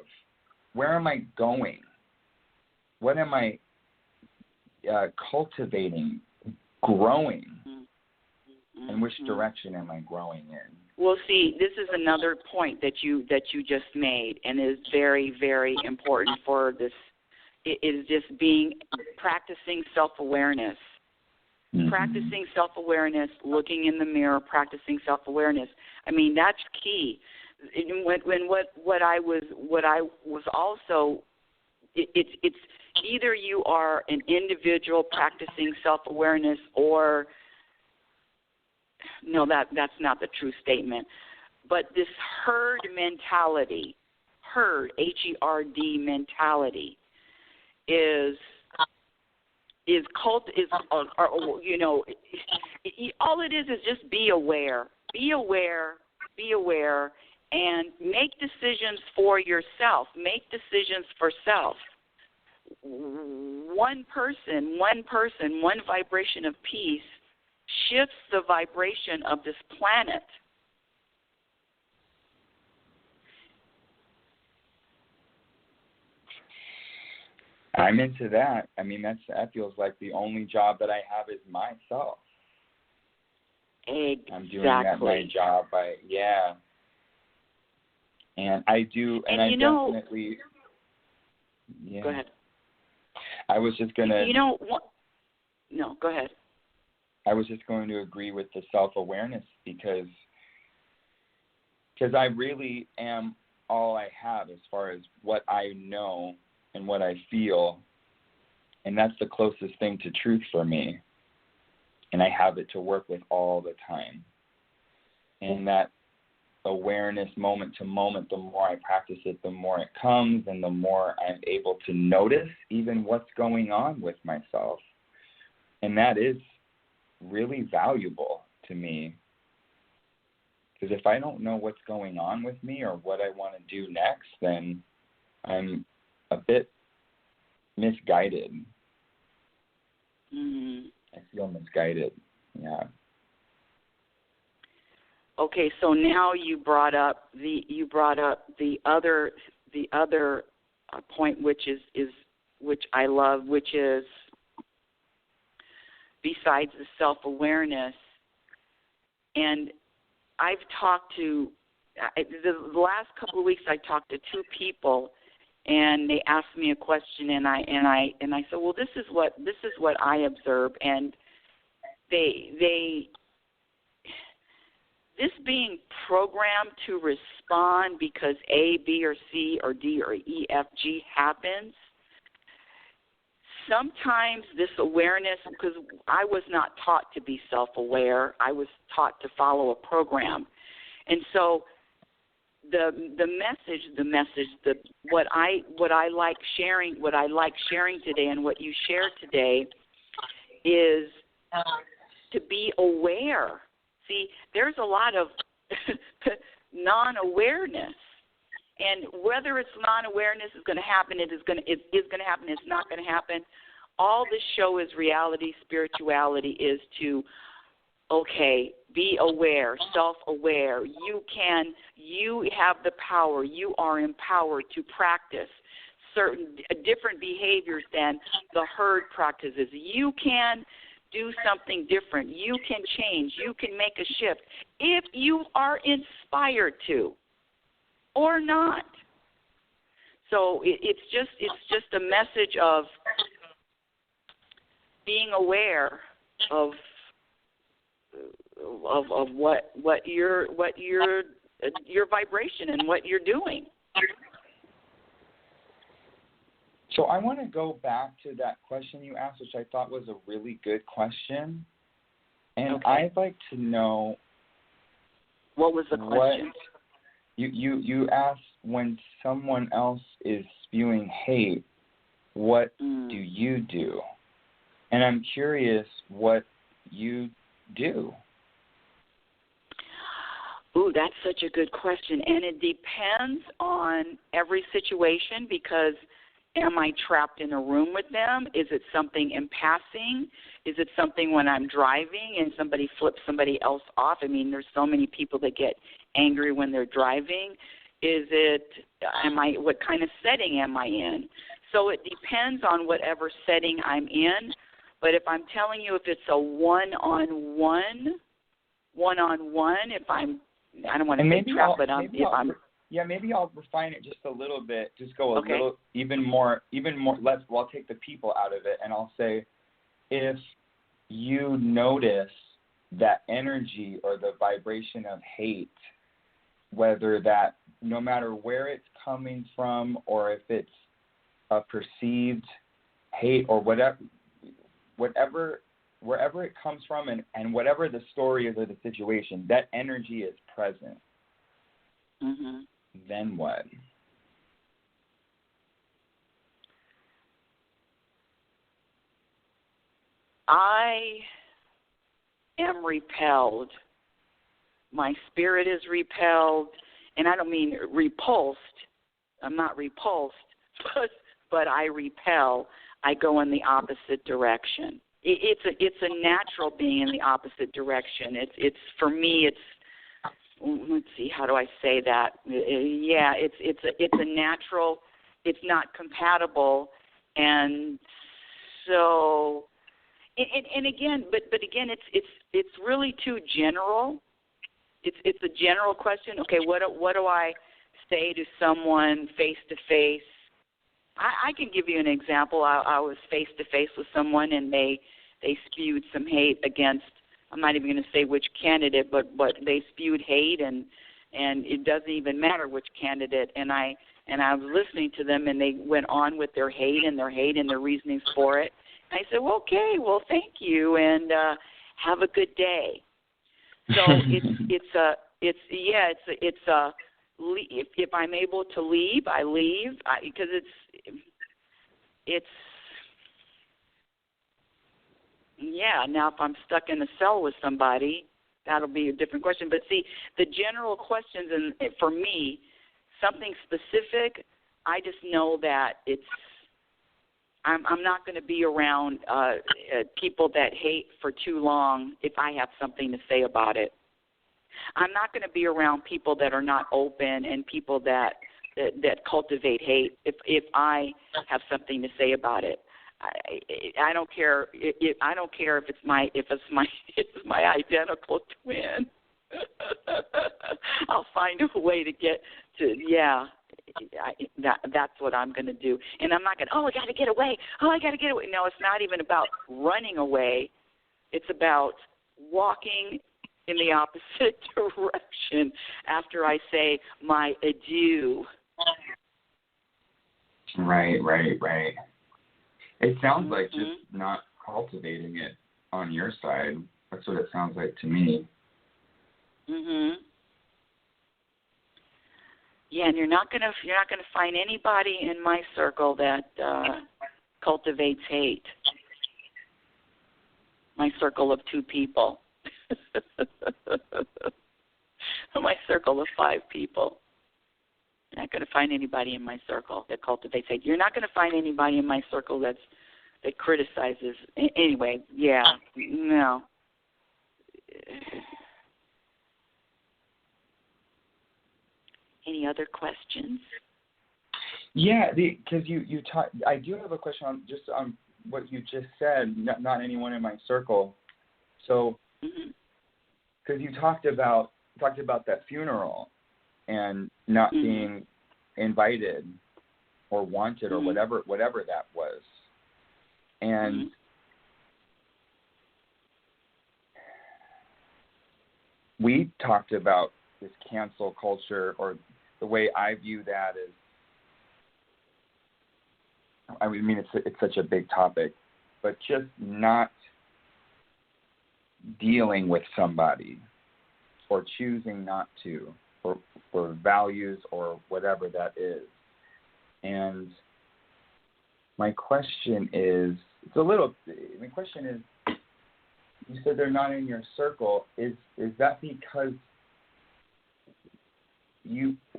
Where am I going? What am I cultivating, growing? And which direction am I growing in? Well, see, this is another point that you just made, and is very, very important for this. It is just practicing self-awareness. Mm-hmm. Practicing self-awareness, looking in the mirror, practicing self-awareness. I mean, that's key. What I was also, it's either you are an individual practicing self-awareness, or no, that's not the true statement. But this herd mentality, H-E-R-D mentality, all it is just be aware, and make decisions for yourself. Make decisions for self. one person, one vibration of peace shifts the vibration of this planet. I'm into that. I mean, that feels like the only job that I have is myself. Exactly. I'm doing that my job and I do, and I definitely. Yeah. Go ahead. I was just gonna. No, go ahead. I was just going to agree with the self-awareness because I really am all I have as far as what I know and what I feel, and that's the closest thing to truth for me. And I have it to work with all the time. And that awareness moment to moment, the more I practice it, the more it comes, and the more I'm able to notice even what's going on with myself. And that is really valuable to me. Because if I don't know what's going on with me or what I want to do next, then I'm a bit misguided. Mm-hmm. I feel misguided. Yeah. Okay, so now you brought up the other point, which I love, which is besides the self-awareness. And I've talked to the last couple of weeks. I talked to two people, and they asked me a question, and I said, well, this is what I observe, and they this being programmed to respond because A, B, or C, or D, or E, F, G happens. Sometimes this awareness, because I was not taught to be self-aware, I was taught to follow a program, and so the message, what I like sharing today, and what you shared today, is to be aware. See, there's a lot of non-awareness, and whether it's non-awareness is going to happen, it is going to happen, it's not going to happen. All this show is reality, spirituality is to, be aware, self-aware. You have the power. You are empowered to practice certain different behaviors than the herd practices. You can do something different. You can change. You can make a shift if you are inspired to, or not. So it's just a message of being aware of what your vibration and what you're doing. So I want to go back to that question you asked, which I thought was a really good question. And I'd like to know, what was the question? You asked, when someone else is spewing hate, what do you do? And I'm curious what you do. Ooh, that's such a good question. And it depends on every situation, because am I trapped in a room with them? Is it something in passing? Is it something when I'm driving and somebody flips somebody else off? I mean, there's so many people that get angry when they're driving. What kind of setting am I in? So it depends on whatever setting I'm in. But if I'm telling you, if it's a one-on-one, I don't want to say trapped, but maybe I'll refine it just a little bit. Just go a little even more. I'll take the people out of it, and I'll say, if you notice that energy or the vibration of hate, whether that, no matter where it's coming from, or if it's a perceived hate or wherever it comes from, and whatever the story is or the situation, that energy is present. Mm-hmm. Then what? I am repelled. My spirit is repelled, and I don't mean repulsed. I'm not repulsed, but I repel. I go in the opposite direction. It's a natural being in the opposite direction. It's for me. Let's see, how do I say that? Yeah, it's a natural. It's not compatible, and so, and again, but again, it's really too general. It's a general question. Okay, what do I say to someone face to face? I can give you an example. I was face to face with someone, and they spewed some hate against. I'm not even going to say which candidate, but they spewed hate, and it doesn't even matter which candidate. And I was listening to them, and they went on with their hate and their reasonings for it. And I said, well, okay, well, thank you, and have a good day. So if I'm able to leave, I leave, because it's. Yeah, now if I'm stuck in a cell with somebody, that'll be a different question. But see, the general questions, and for me, something specific, I just know that I'm not going to be around people that hate for too long if I have something to say about it. I'm not going to be around people that are not open and people that cultivate hate if I have something to say about it. I don't care. I don't care if it's my identical twin. I'll find a way to get to. Yeah, that's what I'm going to do. And I'm not going. I got to get away. I got to get away. No, it's not even about running away. It's about walking in the opposite direction after I say my adieu. Right. It sounds like just not cultivating it on your side. That's what it sounds like to me. Yeah, and you're not gonna find anybody in my circle that cultivates hate. My circle of 2 people. My circle of 5 people. You're not going to find anybody in my circle that cultivates hate. You're not going to find anybody in my circle that criticizes. Anyway, yeah, no. Any other questions? Yeah, because you talk. I do have a question on what you just said. Not anyone in my circle. So, because you talked about that funeral and not being invited or wanted or whatever that was. And we talked about this cancel culture, or the way I view that is, I mean, it's such a big topic, but just not dealing with somebody or choosing not to, or for values or whatever that is. And my question is, you said they're not in your circle. Is that because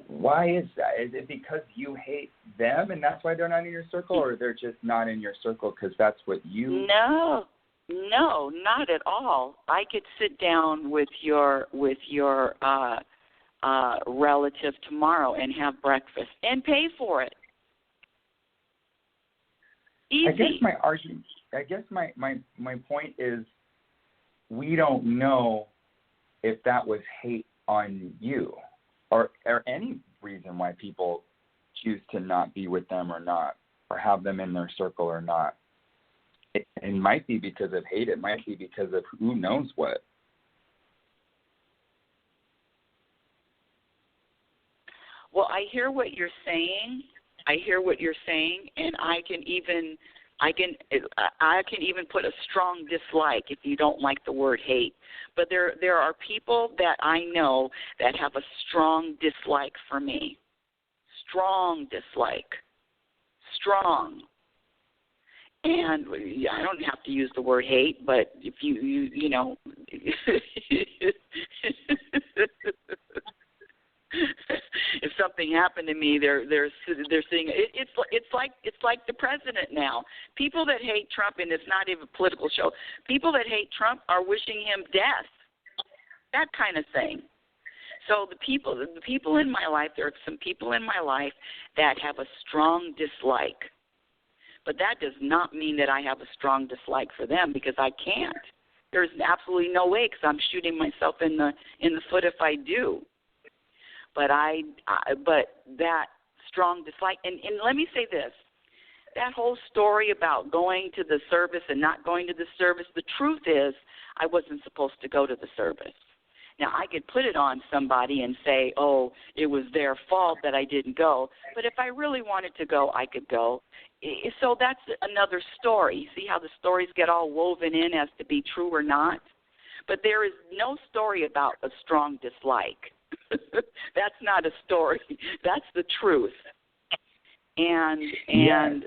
why is that? Is it because you hate them and that's why they're not in your circle, or they're just not in your circle because that's what you... No, not at all. I could sit down with your relative tomorrow and have breakfast and pay for it. Easy. I guess my point is, we don't know if that was hate on you, or any reason why people choose to not be with them or not, or have them in their circle or not. It might be because of hate. It might be because of who knows what. Well, I hear what you're saying, and I can even put a strong dislike if you don't like the word hate. But there are people that I know that have a strong dislike for me. Strong dislike. Strong. And I don't have to use the word hate, but if you know, if something happened to me, they're seeing it. It's like the president now. People that hate Trump, and it's not even a political show. People that hate Trump are wishing him death. That kind of thing. So the people in my life, there are some people in my life that have a strong dislike. But that does not mean that I have a strong dislike for them, because I can't. There's absolutely no way, because I'm shooting myself in the foot if I do. But but that strong dislike, and let me say this, that whole story about going to the service and not going to the service, the truth is I wasn't supposed to go to the service. Now, I could put it on somebody and say, oh, it was their fault that I didn't go. But if I really wanted to go, I could go. So that's another story. See how the stories get all woven in as to be true or not? But there is no story about a strong dislike. That's not a story. That's the truth. I'm hearing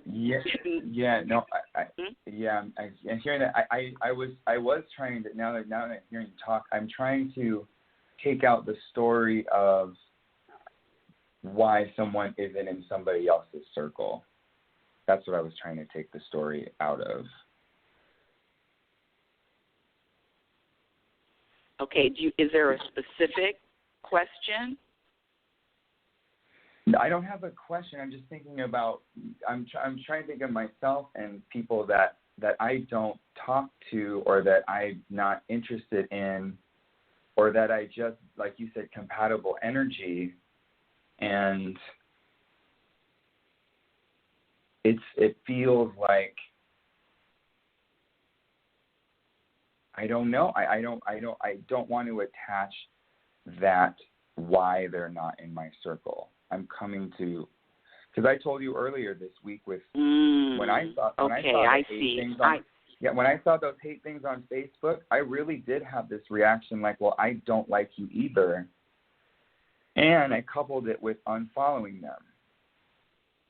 that. I was trying to, now that I'm hearing you talk, I'm trying to take out the story of why someone isn't in somebody else's circle. That's what I was trying to take the story out of. Okay. Is there a specific question? I don't have a question. I'm just thinking about. I'm trying to think of myself and people that I don't talk to, or that I'm not interested in, or that I just, like you said, compatible energy, and it feels like, I don't know. I don't want to attach that why they're not in my circle. I'm coming to, because I told you earlier this week with when I saw those hate things on Facebook, I really did have this reaction like, well, I don't like you either. And I coupled it with unfollowing them.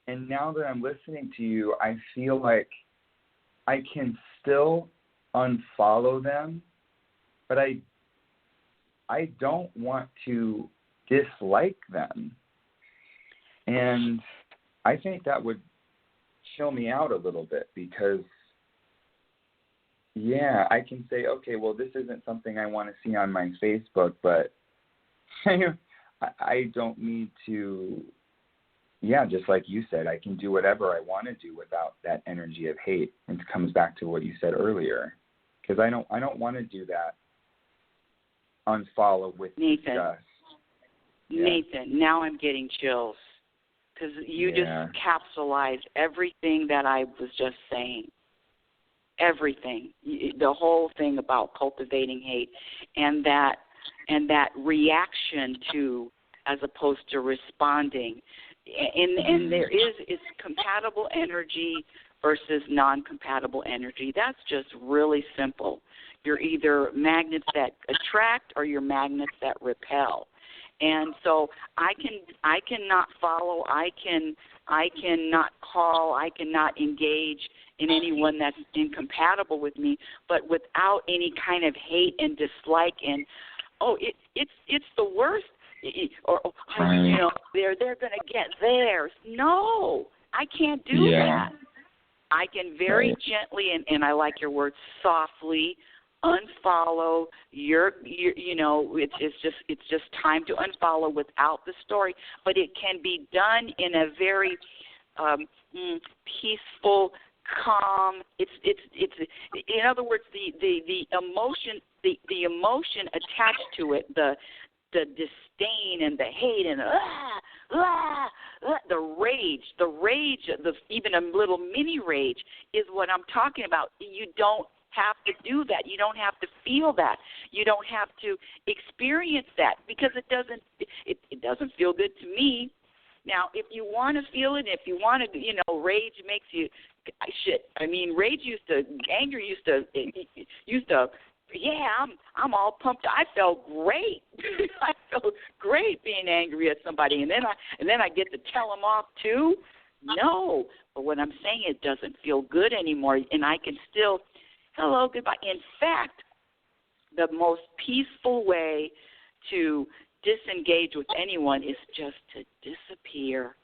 And now that I'm listening to you, I feel like I can still unfollow them, but I don't want to dislike them. And I think that would chill me out a little bit, because, yeah, I can say, okay, well, this isn't something I want to see on my Facebook, but I don't need to, just like you said, I can do whatever I want to do without that energy of hate. And it comes back to what you said earlier, because I don't want to do that. Unfollow with Nathan. disgust. Nathan, now I'm getting chills, because you just capsulized everything that I was just saying. Everything, the whole thing about cultivating hate, and that reaction to, as opposed to responding, and there is compatible energy versus non-compatible energy. That's just really simple. You're either magnets that attract or you're magnets that repel. And so I cannot follow, I cannot call, I cannot engage in anyone that's incompatible with me, but without any kind of hate and dislike and it's the worst, they're going to get theirs. No, I can't do that. I can very gently and I like your word, softly unfollow it's just time to unfollow without the story, but it can be done in a very peaceful, calm. It's in other words, the emotion attached to it, the disdain and the hate and the rage, even a little mini rage is what I'm talking about. You don't have to do that. You don't have to feel that. You don't have to experience that, because it doesn't feel good to me. Now, if you want to feel it, if you want to, rage makes you shit. I mean, anger used to. Yeah, I'm all pumped. I felt great. I felt great being angry at somebody, and then I get to tell them off too. No, but what I'm saying, it doesn't feel good anymore, and I can still. Hello, goodbye. In fact, the most peaceful way to disengage with anyone is just to disappear.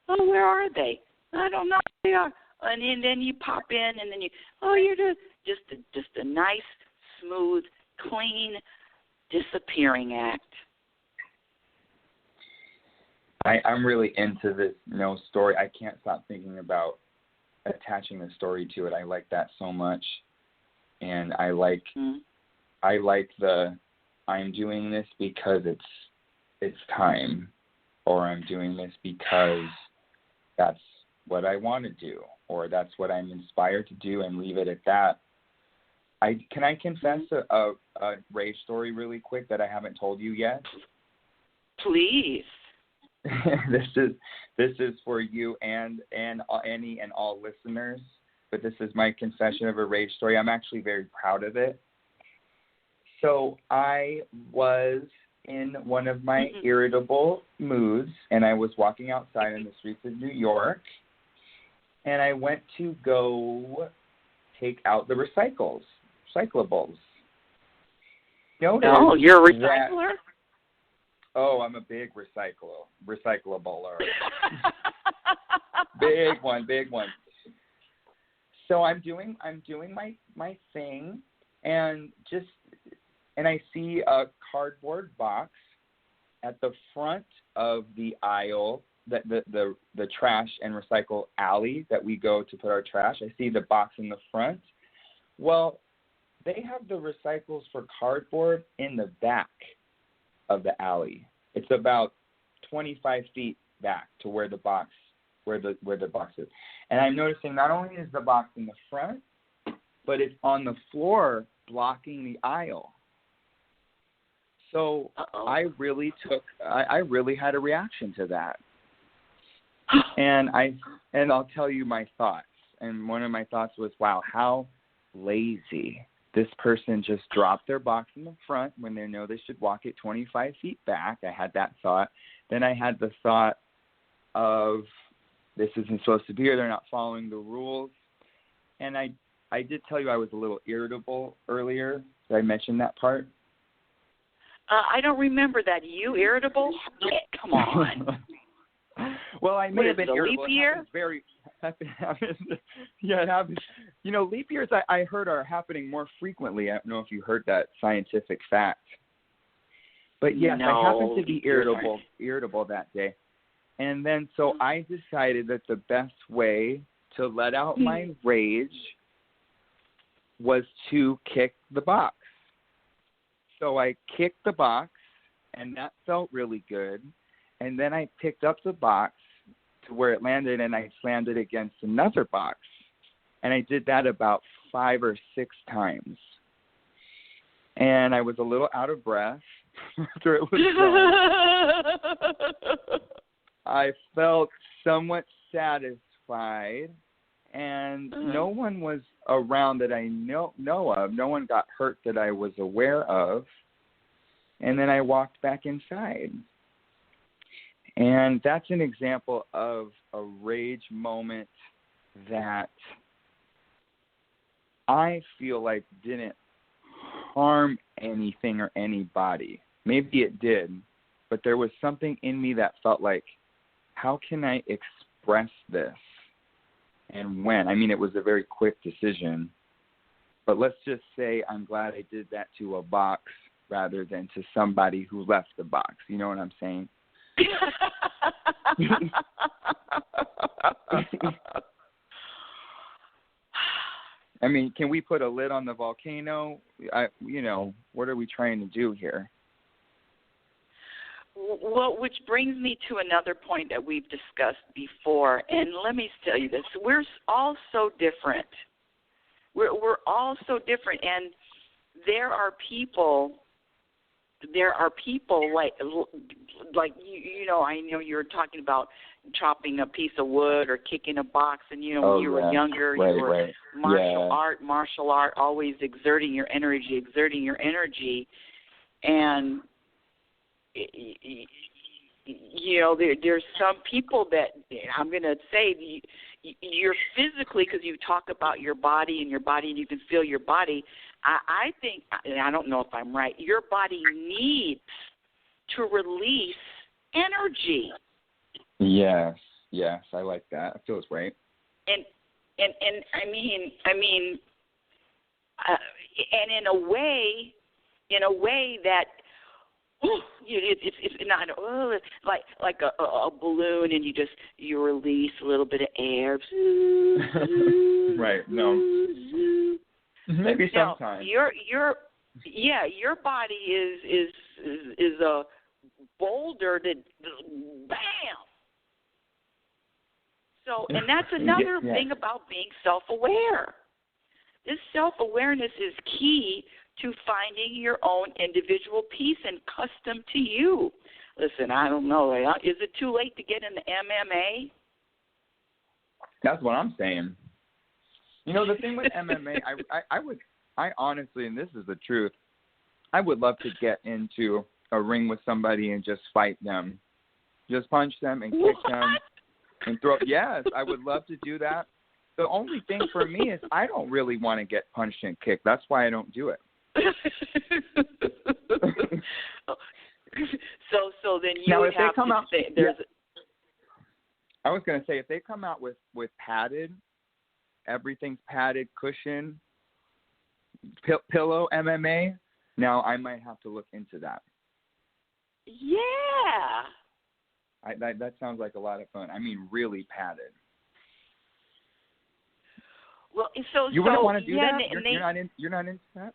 Oh, where are they? I don't know where they are. And then you pop in, and then you're just a nice, smooth, clean disappearing act. I'm really into this story. I can't stop thinking about attaching a story to it. I like that so much, and I like the I'm doing this because it's time, or I'm doing this because that's what I want to do, or that's what I'm inspired to do, and leave it at that. Can I confess a rage story really quick that I haven't told you yet? Please. This is for you and any and all listeners, but this is my confession of a rage story. I'm actually very proud of it. So I was in one of my irritable moods, and I was walking outside in the streets of New York, and I went to go take out the recyclables. Oh, you're a recycler? Oh, I'm a big recyclabler. Big one. So I'm doing my thing, and I see a cardboard box at the front of the aisle, the trash and recycle alley that we go to put our trash. I see the box in the front. Well, they have the recycles for cardboard in the back of the alley. It's about 25 feet back to where the box is. And I'm noticing not only is the box in the front, but it's on the floor blocking the aisle. So I really had a reaction to that. And I'll tell you my thoughts. And one of my thoughts was, wow, how lazy. This person just dropped their box in the front when they know they should walk it 25 feet back. I had that thought. Then I had the thought of, this isn't supposed to be here. They're not following the rules. And I did tell you I was a little irritable earlier. Did I mention that part? I don't remember that. You irritable? Come on. Well, I may have been irritable. Leap year? Yeah, it happens. Leap years I heard are happening more frequently. I don't know if you heard that scientific fact. But yes, I happened to be irritable that day. And then so I decided that the best way to let out my rage was to kick the box. So I kicked the box, and that felt really good. And then I picked up the box to where it landed, and I slammed it against another box. And I did that about 5 or 6 times. And I was a little out of breath after it was done. I felt somewhat satisfied, and no one was around that I know of. No one got hurt that I was aware of. And then I walked back inside. And that's an example of a rage moment that I feel like didn't harm anything or anybody. Maybe it did, but there was something in me that felt like, how can I express this? And when? I mean, it was a very quick decision, but let's just say I'm glad I did that to a box rather than to somebody who left the box. You know what I'm saying? I mean, can we put a lid on the volcano? What are we trying to do here? Well, which brings me to another point that we've discussed before, and let me tell you this: we're all so different. We're all so different, and there are people like I know you were talking about chopping a piece of wood or kicking a box, and when you were younger, you were martial art, always exerting your energy, and there's some people that I'm going to say you're physically, because you talk about your body and you can feel your body. I think, and I don't know if I'm right, your body needs to release energy. Yes, I like that. It feels right. And I mean, and in a way that it's not like a balloon, and you release a little bit of air. Right. No. Maybe sometime. Your body is a boulder that bam. So, and that's another thing about being self-aware. This self-awareness is key to finding your own individual peace and custom to you. Listen, I don't know. Is it too late to get in the MMA? That's what I'm saying. You know, the thing with MMA, I honestly, and this is the truth, I would love to get into a ring with somebody and just fight them. Just punch them and kick them and throw. Yes, I would love to do that. The only thing for me is I don't really want to get punched and kicked. That's why I don't do it. So then you now, would have to say there's. I was going to say, if they come out with padded, everything's padded, cushion, pillow MMA, now I might have to look into that. Yeah. That sounds like a lot of fun. I mean, really padded. Well, you wouldn't want to do that? You're not into that?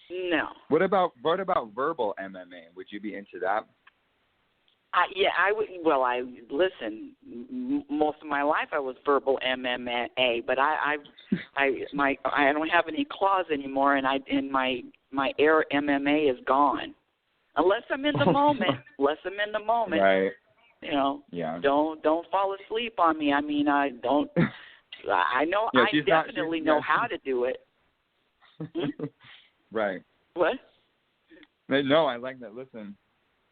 No. What about verbal MMA? Would you be into that? I would. Well, listen. Most of my life, I was verbal MMA, but I don't have any claws anymore, and my air MMA is gone. Unless I'm in the moment. Right. You know. Yeah. Don't fall asleep on me. I mean, I don't. I know. Yeah, I definitely know how to do it. Right. What? No, I like that. Listen,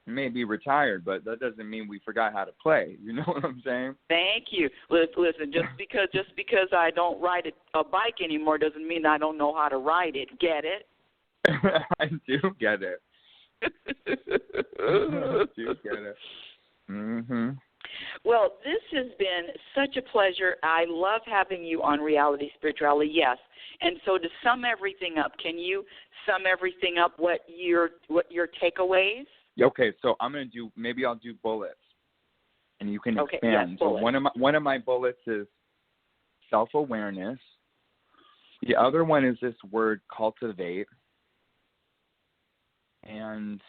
you may be retired, but that doesn't mean we forgot how to play. You know what I'm saying? Thank you. Listen, just because I don't ride a bike anymore doesn't mean I don't know how to ride it. Get it? I do get it. I do get it. Mhm. Well, this has been such a pleasure. I love having you on Reality Spirituality. Yes. And so to sum everything up, can you sum everything up? What your takeaways? Okay, so maybe I'll do bullets, and you can expand. Yes, so one of my bullets is self-awareness. The other one is this word cultivate. And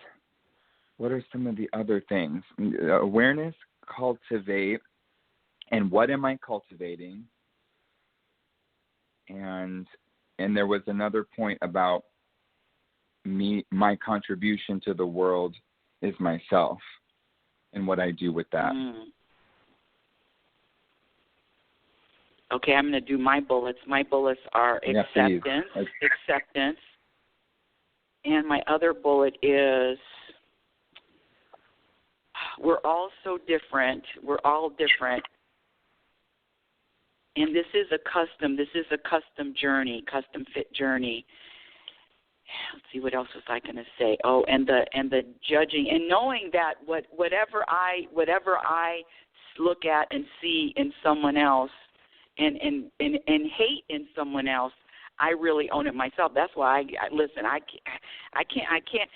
what are some of the other things? Awareness, cultivate, and what am I cultivating? And there was another point about my contribution to the world is myself and what I do with that. Okay, I'm going to do my bullets. My bullets are acceptance, and my other bullet is we're all so different. We're all different. And this is a custom journey, custom fit journey. Let's see, what else was I going to say? Oh, and the judging and knowing that whatever I look at and see in someone else and hate in someone else, I really own it myself. That's why I can't.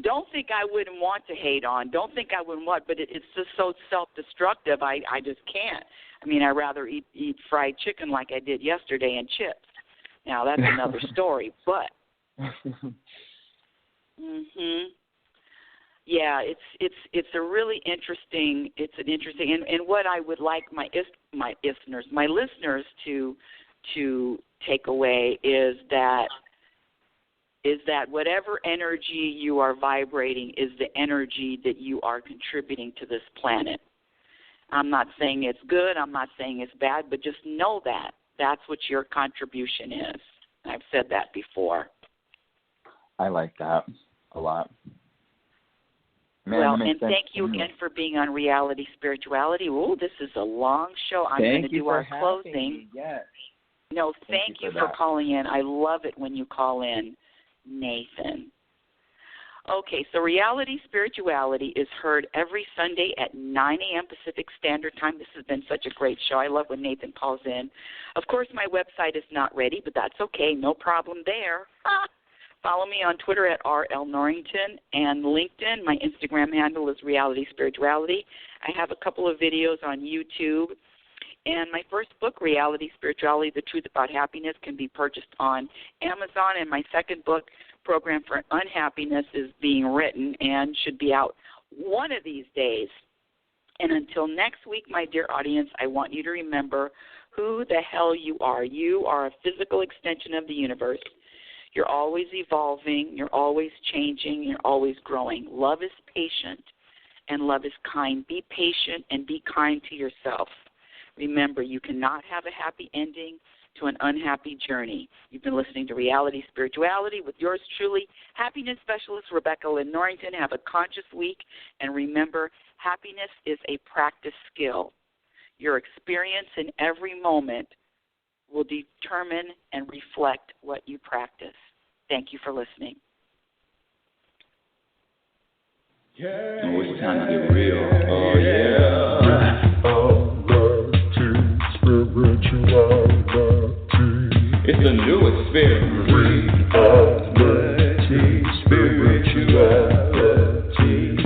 Don't think I wouldn't want to hate on. Don't think I wouldn't want, but it's just so self-destructive. I just can't. I mean, I'd rather eat fried chicken like I did yesterday and chips. Now that's another story, but yeah, it's a really interesting. It's an interesting, and what I would like my listeners to take away is that whatever energy you are vibrating is the energy that you are contributing to this planet. I'm not saying it's good. I'm not saying it's bad, but just know that. That's what your contribution is. I've said that before. I like that a lot. Man, well, and thank you again for being on Reality Spirituality. Oh, this is a long show. I'm going to do our closing. Yes. No, thank you for calling in. I love it when you call in, Nathan. Okay, so Reality Spirituality is heard every Sunday at 9 a.m. Pacific Standard Time. This has been such a great show. I love when Nathan calls in. Of course, my website is not ready, but that's okay. No problem there. Follow me on Twitter at RL Norrington and LinkedIn. My Instagram handle is Reality Spirituality. I have a couple of videos on YouTube. And my first book, Reality Spirituality, The Truth About Happiness, can be purchased on Amazon. And my second book, Program for Unhappiness, is being written and should be out one of these days. And until next week, my dear audience, I want you to remember who the hell you are. You are a physical extension of the universe. You're always evolving. You're always changing. You're always growing. Love is patient and love is kind. Be patient and be kind to yourself. Remember, you cannot have a happy ending to an unhappy journey. You've been listening to Reality Spirituality with yours truly, happiness specialist Rebecca Lynn Norrington. Have a conscious week, and remember, happiness is a practice skill. Your experience in every moment will determine and reflect what you practice. Thank you for listening. Yeah. Oh, it's time to get real. Oh, yeah. It's the new experience. Reality Spirituality.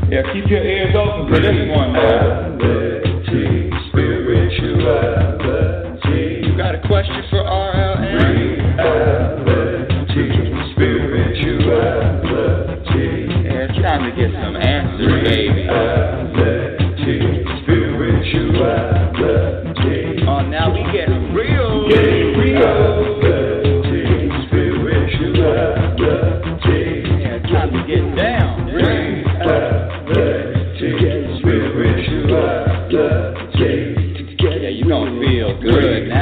Yeah, keep your ears open for this one, man. Reality Spirituality. You got a question for RLN? Reality Spirituality. Yeah, it's time to get some answers, baby. Reality Spirituality. Oh, now we get real. Getting real. Reality Spirituality. Yeah, it's time to get down. Reality Spirituality. Yeah, you gonna feel good now.